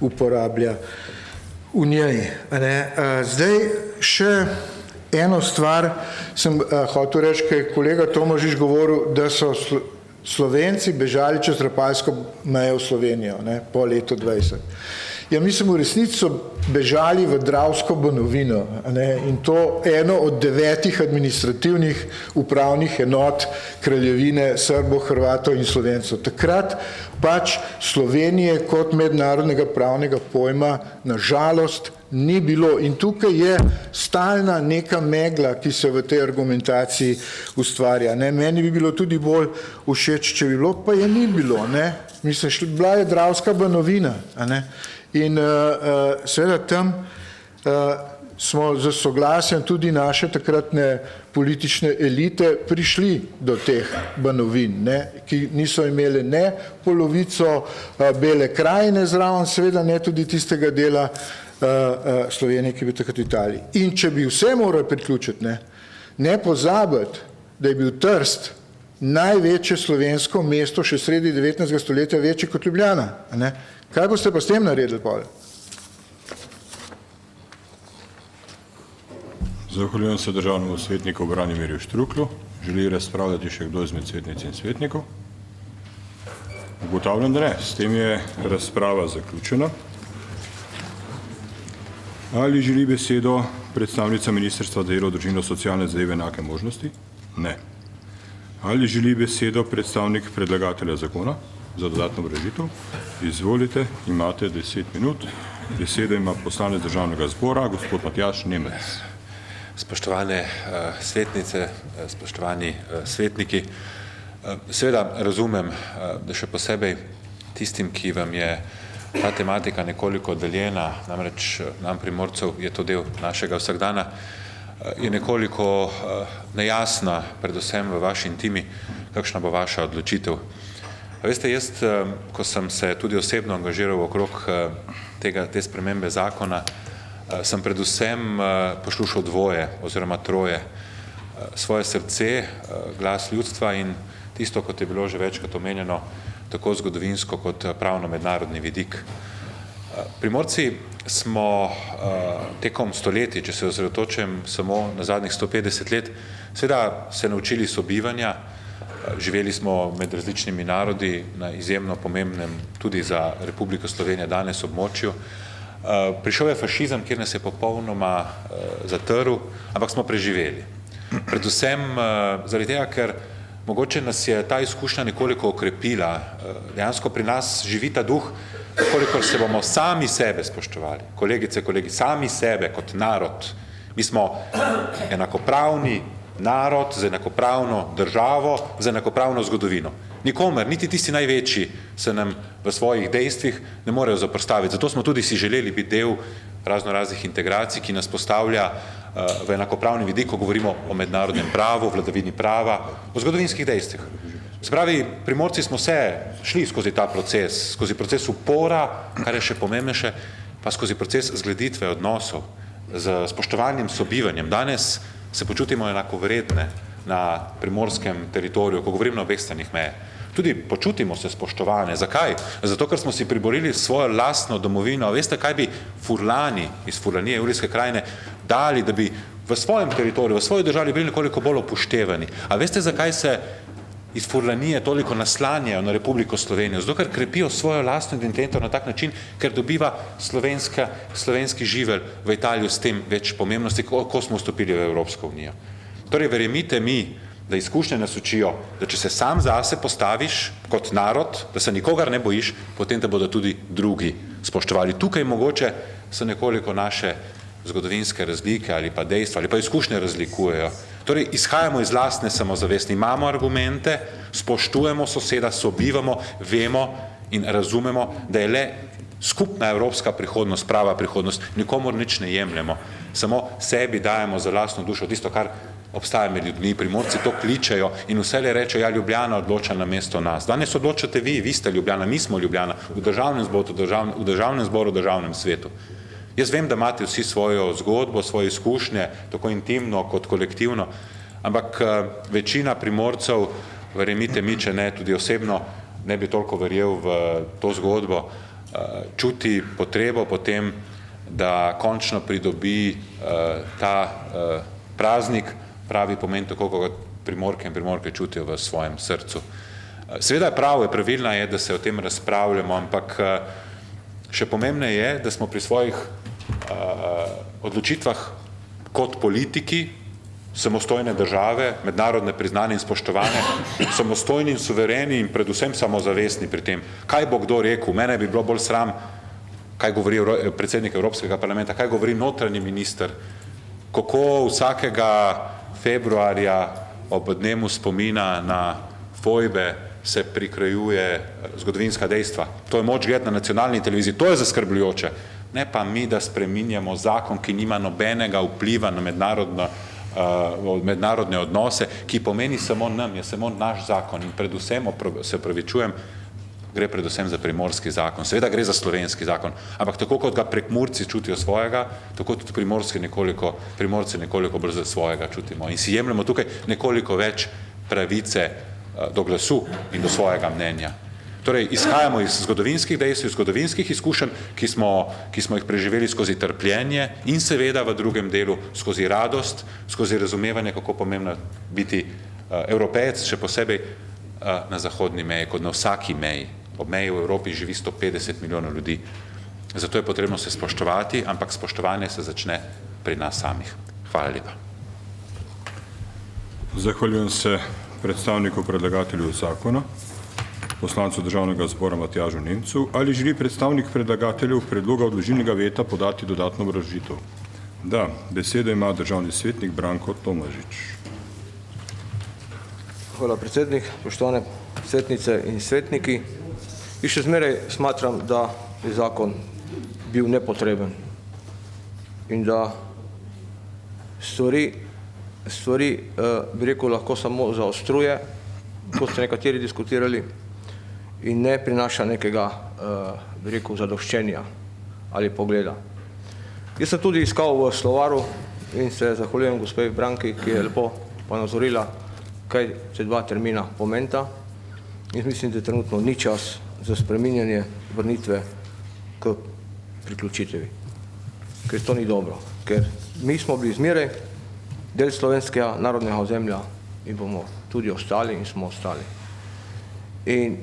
uporablja v njej. Zdaj še eno stvar sem hotel reči, ker je kolega Tomažič govoril, da so Slovenci bežali čez Rapalsko mejo v Slovenijo po letu 20. Ja, mislim, v resnici so bežali v Dravsko Banovino in to eno od 9 administrativnih upravnih enot kraljevine Srbov, Hrvatov in Slovencov. Takrat pač Slovenije kot mednarodnega pravnega pojma na žalost ni bilo in tukaj je stalna neka megla, ki se v tej argumentaciji ustvarja. Meni bi bilo tudi bolj všeč, če bi bilo, pa je ni bilo. Mislim, bila je Dravska Banovina. In seveda tam smo za soglasjem tudi naše takratne politične elite prišli do teh banovin, ki niso imele ne polovico Bele krajine zraven, seveda ne tudi tistega dela Slovenije, ki bi takrat v Italiji. In če bi vse morali priključiti, ne pozabiti, da je bil Trst največje slovensko mesto še sredi 19. stoletja, večje kot Ljubljana. Kaj boste pa s tem naredili, Pavel? Zahvaljujem se državnemu svetniku Branimirju Štruklu. Želi razpravljati še kdo izmed svetnic in svetnikov? Ugotavljam, da ne. S tem je razprava zaključena. Ali želi besedo predstavnica Ministrstva za delo, družino, socialne zadeve in enake možnosti? Ne. Ali želi besedo predstavnik predlagatelja zakona za dodatno obrazložitev? Izvolite, imate 10 minut. Besedo ima poslanec Državnega zbora, gospod Matjaž Nemec. Spoštovane svetnice, spoštovani svetniki, seveda razumem, da še posebej tistim, ki vam je ta tematika nekoliko oddaljena, namreč nam Primorcev je to del našega vsakdana, je nekoliko nejasna, predvsem v vaši intimi, kakšna bo vaša odločitev. Veste, jaz, ko sem se tudi osebno angažiral okrog te spremembe zakona, sem predvsem poslušal dvoje oziroma troje. Svoje srce, glas ljudstva in tisto, kot je bilo že večkrat omenjeno, tako zgodovinsko kot pravno-mednarodni vidik. Primorci smo tekom stoletij, če se osredotočim samo na zadnjih 150 let, seveda se naučili sobivanja, živeli smo med različnimi narodi na izjemno pomembnem tudi za Republiko Slovenije danes območju. Prišel je fašizem, kjer nas je popolnoma zatrl, ampak smo preživeli. Predvsem zaradi tega, ker mogoče nas je ta izkušnja nekoliko okrepila. Dejansko pri nas živi ta duh, kolikor se bomo sami sebe spoštovali. Kolegice, kolegi, sami sebe kot narod. Mi smo enakopravni narod z enakopravno državo, z enakopravno zgodovino. Nikomer, niti tisti največji se nam v svojih dejstvih ne morejo zoprstaviti. Zato smo tudi si želeli biti del raznoraznih integracij, ki nas postavlja v enakopravni vidik, ko govorimo o mednarodnem pravu, vladavini prava, o zgodovinskih dejstvih. Se pravi, Primorci smo se šli skozi ta proces, skozi proces upora, kar je še pomembnejše, pa skozi proces zgraditve odnosov z spoštovanjem, sobivanjem. Danes se počutimo enakovredne na primorskem teritoriju, ko govorim na obeh stranih meje. Tudi počutimo se spoštovane. Zakaj? Zato, ker smo si priborili svojo lastno domovino. Veste, kaj bi Furlani iz Furlanije, Julijske krajine, dali, da bi v svojem teritoriju, v svoji državi bili nekoliko bolj upoštevani. A veste, zakaj se iz Furlanije toliko naslanjajo na Republiko Slovenijo? Zato, ker krepijo svojo lastno identiteto na tak način, ker dobiva slovenski živelj v Italijo s tem več pomembnosti, ko smo vstopili v Evropsko unijo. Torej, verjemite mi, da izkušnje nas učijo, da če se sam zase postaviš kot narod, da se nikogar ne bojiš, potem te bodo tudi drugi spoštovali. Tukaj mogoče so nekoliko naše zgodovinske razlike ali pa dejstva ali pa izkušnje razlikujejo. Torej, izhajamo iz lastne samozavesti, imamo argumente, spoštujemo soseda, sobivamo, vemo in razumemo, da je le skupna evropska prihodnost, prava prihodnost, nikomor nič ne jemljemo, samo sebi dajemo za lastno dušo tisto, kar obstaja med ljudmi. Primorci to kličejo in vselej rečejo, ja, Ljubljana odloča namesto nas. Danes odločate vi ste Ljubljana, mi smo Ljubljana, v državnem zboru, v državnem svetu. Jaz vem, da imate vsi svojo zgodbo, svoje izkušnje, tako intimno kot kolektivno, ampak večina Primorcev, verjemite mi, če ne, tudi osebno ne bi toliko verjel v to zgodbo, čuti potrebo potem, da končno pridobi ta praznik, pravi pomen tako, kot Primorke in Primorke čutijo v svojem srcu. Seveda je prav, pravilno je, da se o tem razpravljamo, ampak še pomembneje je, da smo pri svojih odločitvah kot politiki samostojne države, mednarodne priznane in spoštovane, samostojni in suvereni in predvsem samozavestni pri tem. Kaj bo kdo rekel? Mene bi bilo bolj sram, kaj govori predsednik Evropskega parlamenta, kaj govori notranji minister, kako vsakega februarja ob dnevu spomina na fojbe se prikrajuje zgodovinska dejstva. To je moč gledati na nacionalni televiziji, to je zaskrbljujoče. Ne pa mi, da spreminjamo zakon, ki nima nobenega vpliva na mednarodne odnose, ki pomeni samo nam, je samo naš zakon in predvsem, se opravičujem, gre predvsem za primorski zakon. Seveda gre za slovenski zakon, ampak tako kot ga Prekmurci čutijo svojega, tako tudi Primorci nekoliko bolj za svojega čutimo in si jemljamo tukaj nekoliko več pravice do glasu in do svojega mnenja. Torej, izhajamo iz zgodovinskih dejstev, iz zgodovinskih izkušenj, ki smo jih preživeli skozi trpljenje in seveda v drugem delu skozi radost, skozi razumevanje, kako pomembno biti Evropejec, še posebej na zahodni meji, kot na vsaki meji. Ob meji v Evropi živi 150 milijonov ljudi. Zato je potrebno se spoštovati, ampak spoštovanje se začne pri nas samih. Hvala lepa. Zahvaljujem se predstavniku predlagatelju zakona, poslancu Državnega zbora Matjažu Nemcu. Ali želi predstavnik predlagateljev predloga odložilnega veta podati dodatno obrazložitev? Da, besedo ima državni svetnik Branko Tomažič. Hvala, predsednik, spoštovane svetnice in svetniki. In še zmeraj smatram, da je zakon bil nepotreben in da stvari, bi rekel, lahko samo zaostruje, kot ste nekateri diskutirali, in ne prinaša nekega, bi rekel, zadoščenja ali pogleda. Jaz sem tudi iskal v slovaru in se zahvaljujem gospe Branki, ki je lepo ponazorila, kaj te dva termina pomenta. In mislim, da trenutno ni čas za spreminjanje vrnitve k priključitvi. Ker to ni dobro. Ker mi smo bili zmeraj del slovenskega narodnega ozemlja in bomo tudi ostali in smo ostali. In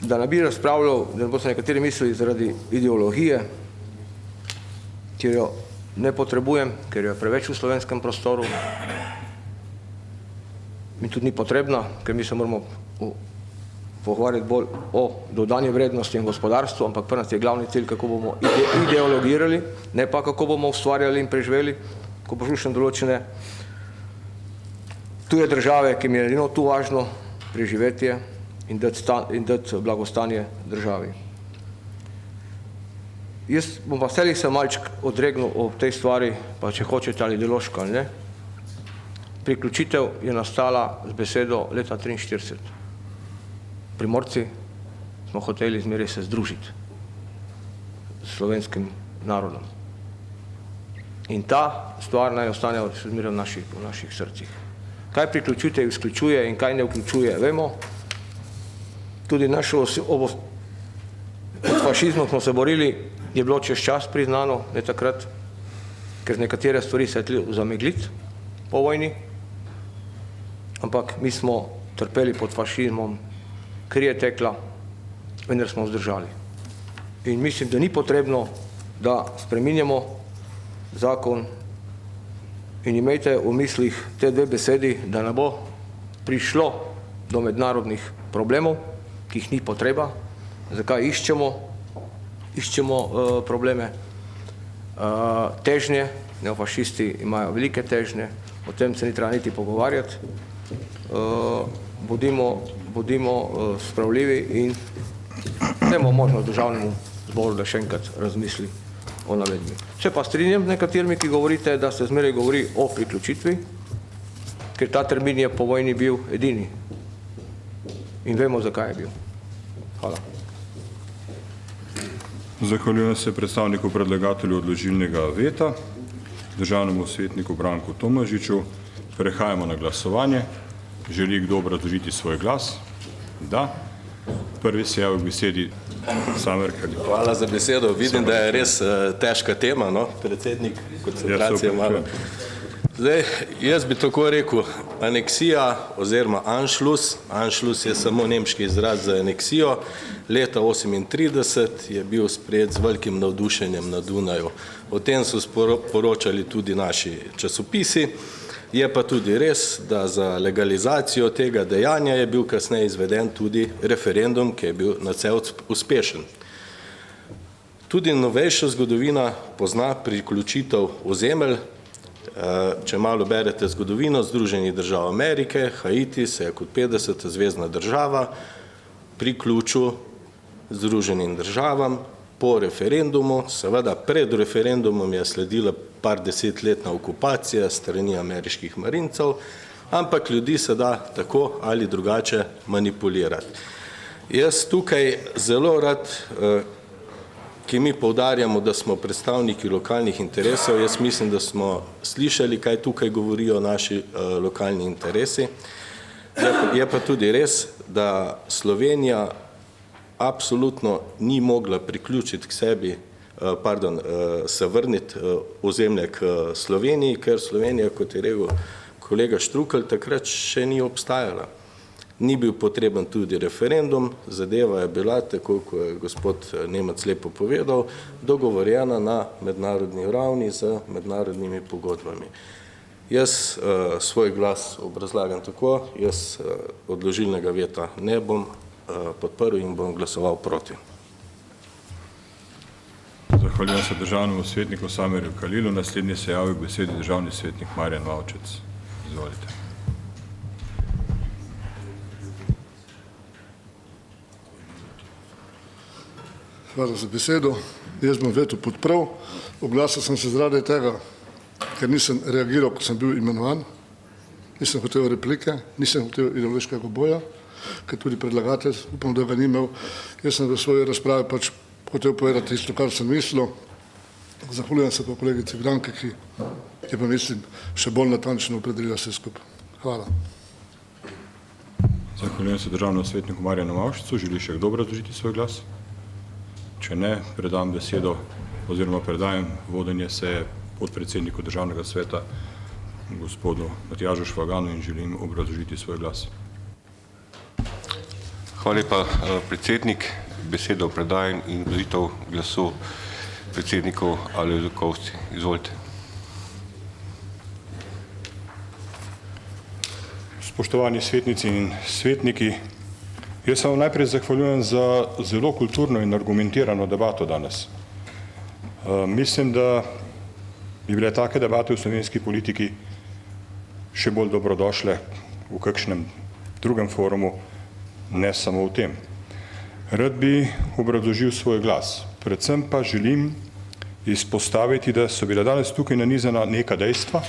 da ne bi razpravljal, da ne boste nekateri mislili zaradi ideologije, kjer jo ne potrebujem, ker jo je preveč v slovenskem prostoru, mi tudi ni potrebna, ker mi se moramo pogovarjati bolj o dodani vrednosti in gospodarstvu, ampak pri nas je glavni cilj, kako bomo ideologirali, ne pa kako bomo ustvarjali in preživeli, ko poslušam določene tuje države, ki mi je edino tu važno preživetje in dati blagostanje državi. Jaz bom pa vselej se malček odregnil o tej stvari, pa če hočete ali ideološko ali ne. Priključitev je nastala z besedo leta 1943. Primorci smo hoteli zmeraj se združiti s slovenskim narodom. In ta stvar naj ostane še zmeraj v naših srcih. Kaj priključuje, izključuje in kaj ne vključuje, vemo. Tudi pod fašizmom smo se borili, je bilo čez čas priznano, ne takrat, ker nekatere stvari se je zamegliti po vojni, ampak mi smo trpeli pod fašizmom, kri je tekla, vendar smo vzdržali. In mislim, da ni potrebno, da spreminjamo zakon in imejte v mislih te dve besedi, da ne bo prišlo do mednarodnih problemov, ki jih ni potreba. Zakaj iščemo probleme? Težnje, neofašisti imajo velike težnje, o tem se ni treba niti pogovarjati. Bodimo spravljivi in dajmo možnost državnemu zboru, da še enkrat razmisli o navedbi. Se pa strinjam z nekaterimi, ki govorite, da se zmeraj govori o priključitvi, ker ta termin je po vojni bil edini. In vemo, zakaj je bil. Hvala. Zahvaljujem se predstavniku predlagatelju odložilnega veta, državnemu svetniku Branku Tomažiču. Prehajamo na glasovanje. Želi kdo obrazložiti svoj glas? Da. Prvi se javil k besedi Samer Kalil. Hvala za besedo. Vidim, da je res težka tema, no, predsednik, koncentracija malo. Zdaj, jaz bi tako rekel, aneksija oziroma Anschluss, Anschluss je samo nemški izraz za aneksijo, leta 1938 je bil sprejet z velikim navdušenjem na Dunaju. O tem so poročali tudi naši časopisi. Je pa tudi res, da za legalizacijo tega dejanja je bil kasneje izveden tudi referendum, ki je bil nadvse uspešen. Tudi novejša zgodovina pozna priključitev ozemelj. Če malo berete zgodovino Združenih držav Amerike, Haiti se je kot 50. zvezna država priključil Združenim državam po referendumu. Seveda pred referendumom je sledila par desetletna okupacija strani ameriških marincev, ampak ljudi se da tako ali drugače manipulirati. Jaz tukaj zelo rad, ki mi poudarjamo, da smo predstavniki lokalnih interesov, jaz mislim, da smo slišali, kaj tukaj govorijo naši lokalni interesi. Je pa tudi res, da Slovenija absolutno ni mogla priključiti k sebi, se vrniti ozemlje k Sloveniji, ker Slovenija, kot je rekel kolega Štrukelj, takrat še ni obstajala. Ni bil potreben tudi referendum, zadeva je bila, tako kot je gospod Nemec lepo povedal, dogovorjena na mednarodni ravni z mednarodnimi pogodbami. Jaz svoj glas obrazlagam tako, jaz odložilnega veta ne bom podprl in bom glasoval proti. Zahvaljujem se državnemu svetniku Samerju Kalilu. Naslednji se javi k besedi državni svetnik Marjan Vavčec. Izvolite. Hvala za besedo. Jaz bom veto podprl. Oglasil sem se zaradi tega, ker nisem reagiral, ko sem bil imenovan. Nisem hotel replike, nisem hotel ideološkega boja, ker tudi predlagatelj, upam, da ga ni imel. Jaz sem v svoji razpravi pač hotel povedati isto, kar sem mislil. Zahvaljujem se pa kolegici Branki, ki je pa mislim še bolj natančno opredelila vse skupaj. Hvala. Zahvaljujem se državnemu svetniku Marjanu Vavčecu. Želi še kdo obrazložiti svoj glas? Če ne, predam besedo oziroma predajem vodenje seje podpredsedniku državnega sveta gospodu Matjažu Švaganu in želim obrazložiti svoj glas. Hvala lepa, predsednik. Besedo predajem in obrazložitev glasu predsedniku Alojzu Kovšci. Izvolite. Spoštovani svetnici in svetniki, jaz se vam najprej zahvaljujem za zelo kulturno in argumentirano debato danes. Mislim, da bi bile take debate v slovenski politiki še bolj dobrodošle v kakšnem drugem forumu, ne samo v tem. Rad bi obrazložil svoj glas. Predvsem pa želim izpostaviti, da so bila danes tukaj nanizana neka dejstva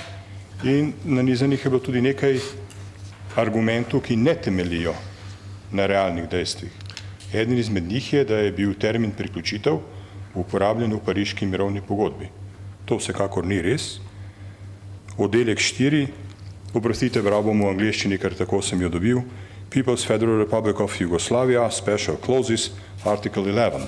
in nanizanih je bilo tudi nekaj argumentov, ki ne temeljijo na realnih dejstvih. Eden izmed njih je, da je bil termin priključitev uporabljen v Pariški mirovni pogodbi. To vsekakor ni res. Oddelek 4, oprostite, bral bom v angleščini, ker tako sem jo dobil. People's Federal Republic of Yugoslavia, Special Clauses, Article 11.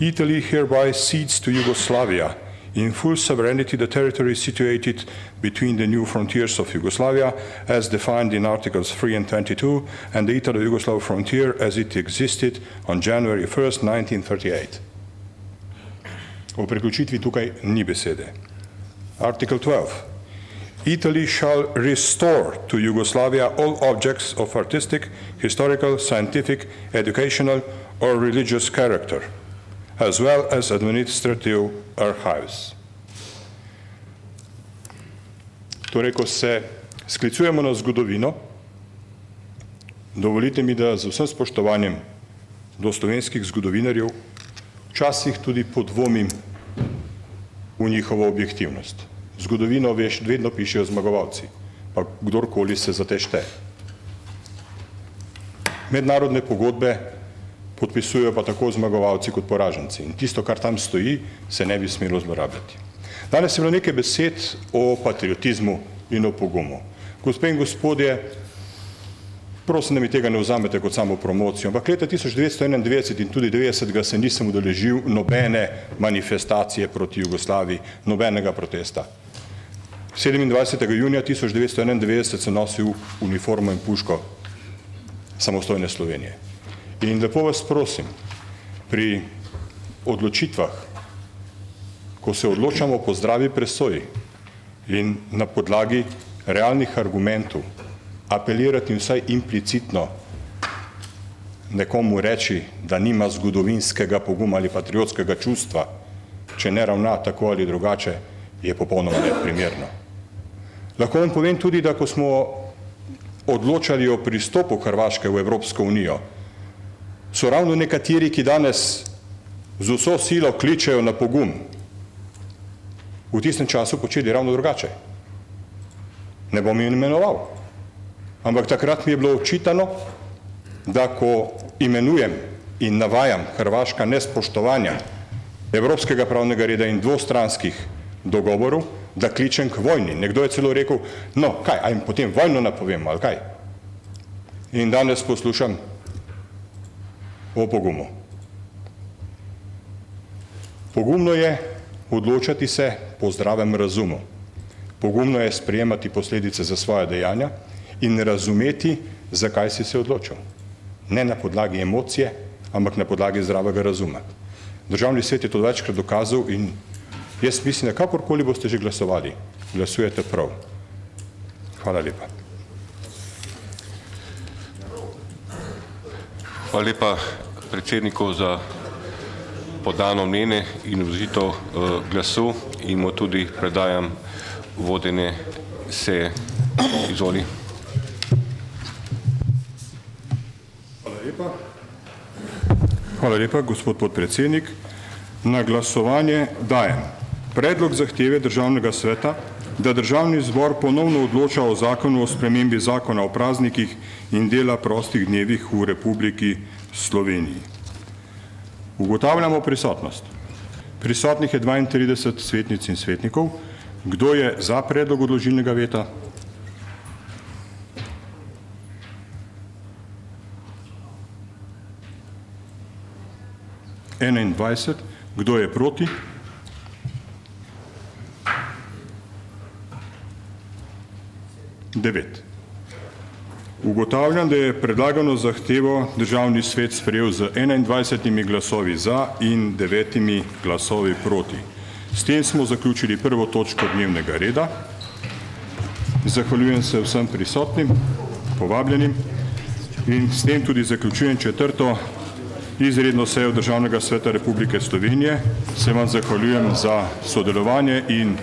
Italy hereby cedes to Yugoslavia in full sovereignty the territory situated between the new frontiers of Yugoslavia as defined in Articles 3 and 22 and the Italo-Yugoslav frontier as it existed on January 1st, 1938. O priključitvi tukaj ni besede. Article 12. Italy shall restore to Yugoslavia all objects of artistic, historical, scientific, educational or religious character, as well as administrative archives. Torej, ko se sklicujemo na zgodovino, dovolite mi, da z vsem spoštovanjem do slovenskih zgodovinarjev včasih tudi podvomim v njihovo objektivnost. Zgodovino, veš, vedno pišejo zmagovalci, pa kdorkoli se za te šteje. Mednarodne pogodbe podpisujejo pa tako zmagovalci kot poraženci in tisto, kar tam stoji, se ne bi smelo zlorabljati. Danes je bilo nekaj besed o patriotizmu in o pogumu. Gospe in gospodje, prosim, da mi tega ne vzamete kot samo promocijo, ampak leta 1991 in tudi 90 se nisem udeležil nobene manifestacije proti Jugoslaviji, nobenega protesta. 27. junija 1991 sem nosil uniformo in puško samostojne Slovenije. In lepo vas prosim, pri odločitvah, ko se odločamo po zdravi presoji in na podlagi realnih argumentov, apelirati vsaj implicitno nekomu reči, da nima zgodovinskega poguma ali patriotskega čustva, če ne ravna tako ali drugače, je popolnoma neprimerno. Lahko vam povem tudi, da ko smo odločali o pristopu Hrvaške v Evropsko unijo, so ravno nekateri, ki danes z vso silo kličejo na pogum, v tistem času počeli ravno drugače. Ne bom imenoval, ampak takrat mi je bilo očitano, da ko imenujem in navajam Hrvaška nespoštovanja evropskega pravnega reda in dvostranskih dogovorov, da kličem k vojni. Nekdo je celo rekel, no kaj, a jim potem vojno napovem, ali kaj? In danes poslušam o pogumu. Pogumno je odločati se po zdravem razumu. Pogumno je sprejemati posledice za svoje dejanja in razumeti, zakaj si se odločil. Ne na podlagi emocije, ampak na podlagi zdravega razuma. Državni svet je to večkrat dokazal in jaz mislim, da kakorkoli boste že glasovali, glasujete prav. Hvala lepa. Hvala lepa predsedniku za podano mnenje in vložitev glasu in mu tudi predajam vodenje seje. Izvoli. Hvala lepa, gospod podpredsednik. Na glasovanje dajem predlog zahteve Državnega sveta, da Državni zbor ponovno odloča o zakonu o spremembi zakona o praznikih in dela prostih dnevih v Republiki Sloveniji. Ugotavljamo prisotnost. Prisotnih je 32 svetnic in svetnikov. Kdo je za predlog odložilnega veta? Kdo je proti? Devet. Ugotavljam, da je predlagano zahtevo Državni svet sprejel z 21 glasovi za in 9 glasovi proti. S tem smo zaključili prvo točko dnevnega reda. Zahvaljujem se vsem prisotnim, povabljenim in s tem tudi zaključujem četrto izredno sejo Državnega sveta Republike Slovenije. Se vam zahvaljujem za sodelovanje in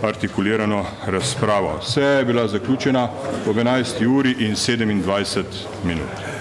artikulirano razpravo. Seja je bila zaključena ob 11. uri in 27 minut.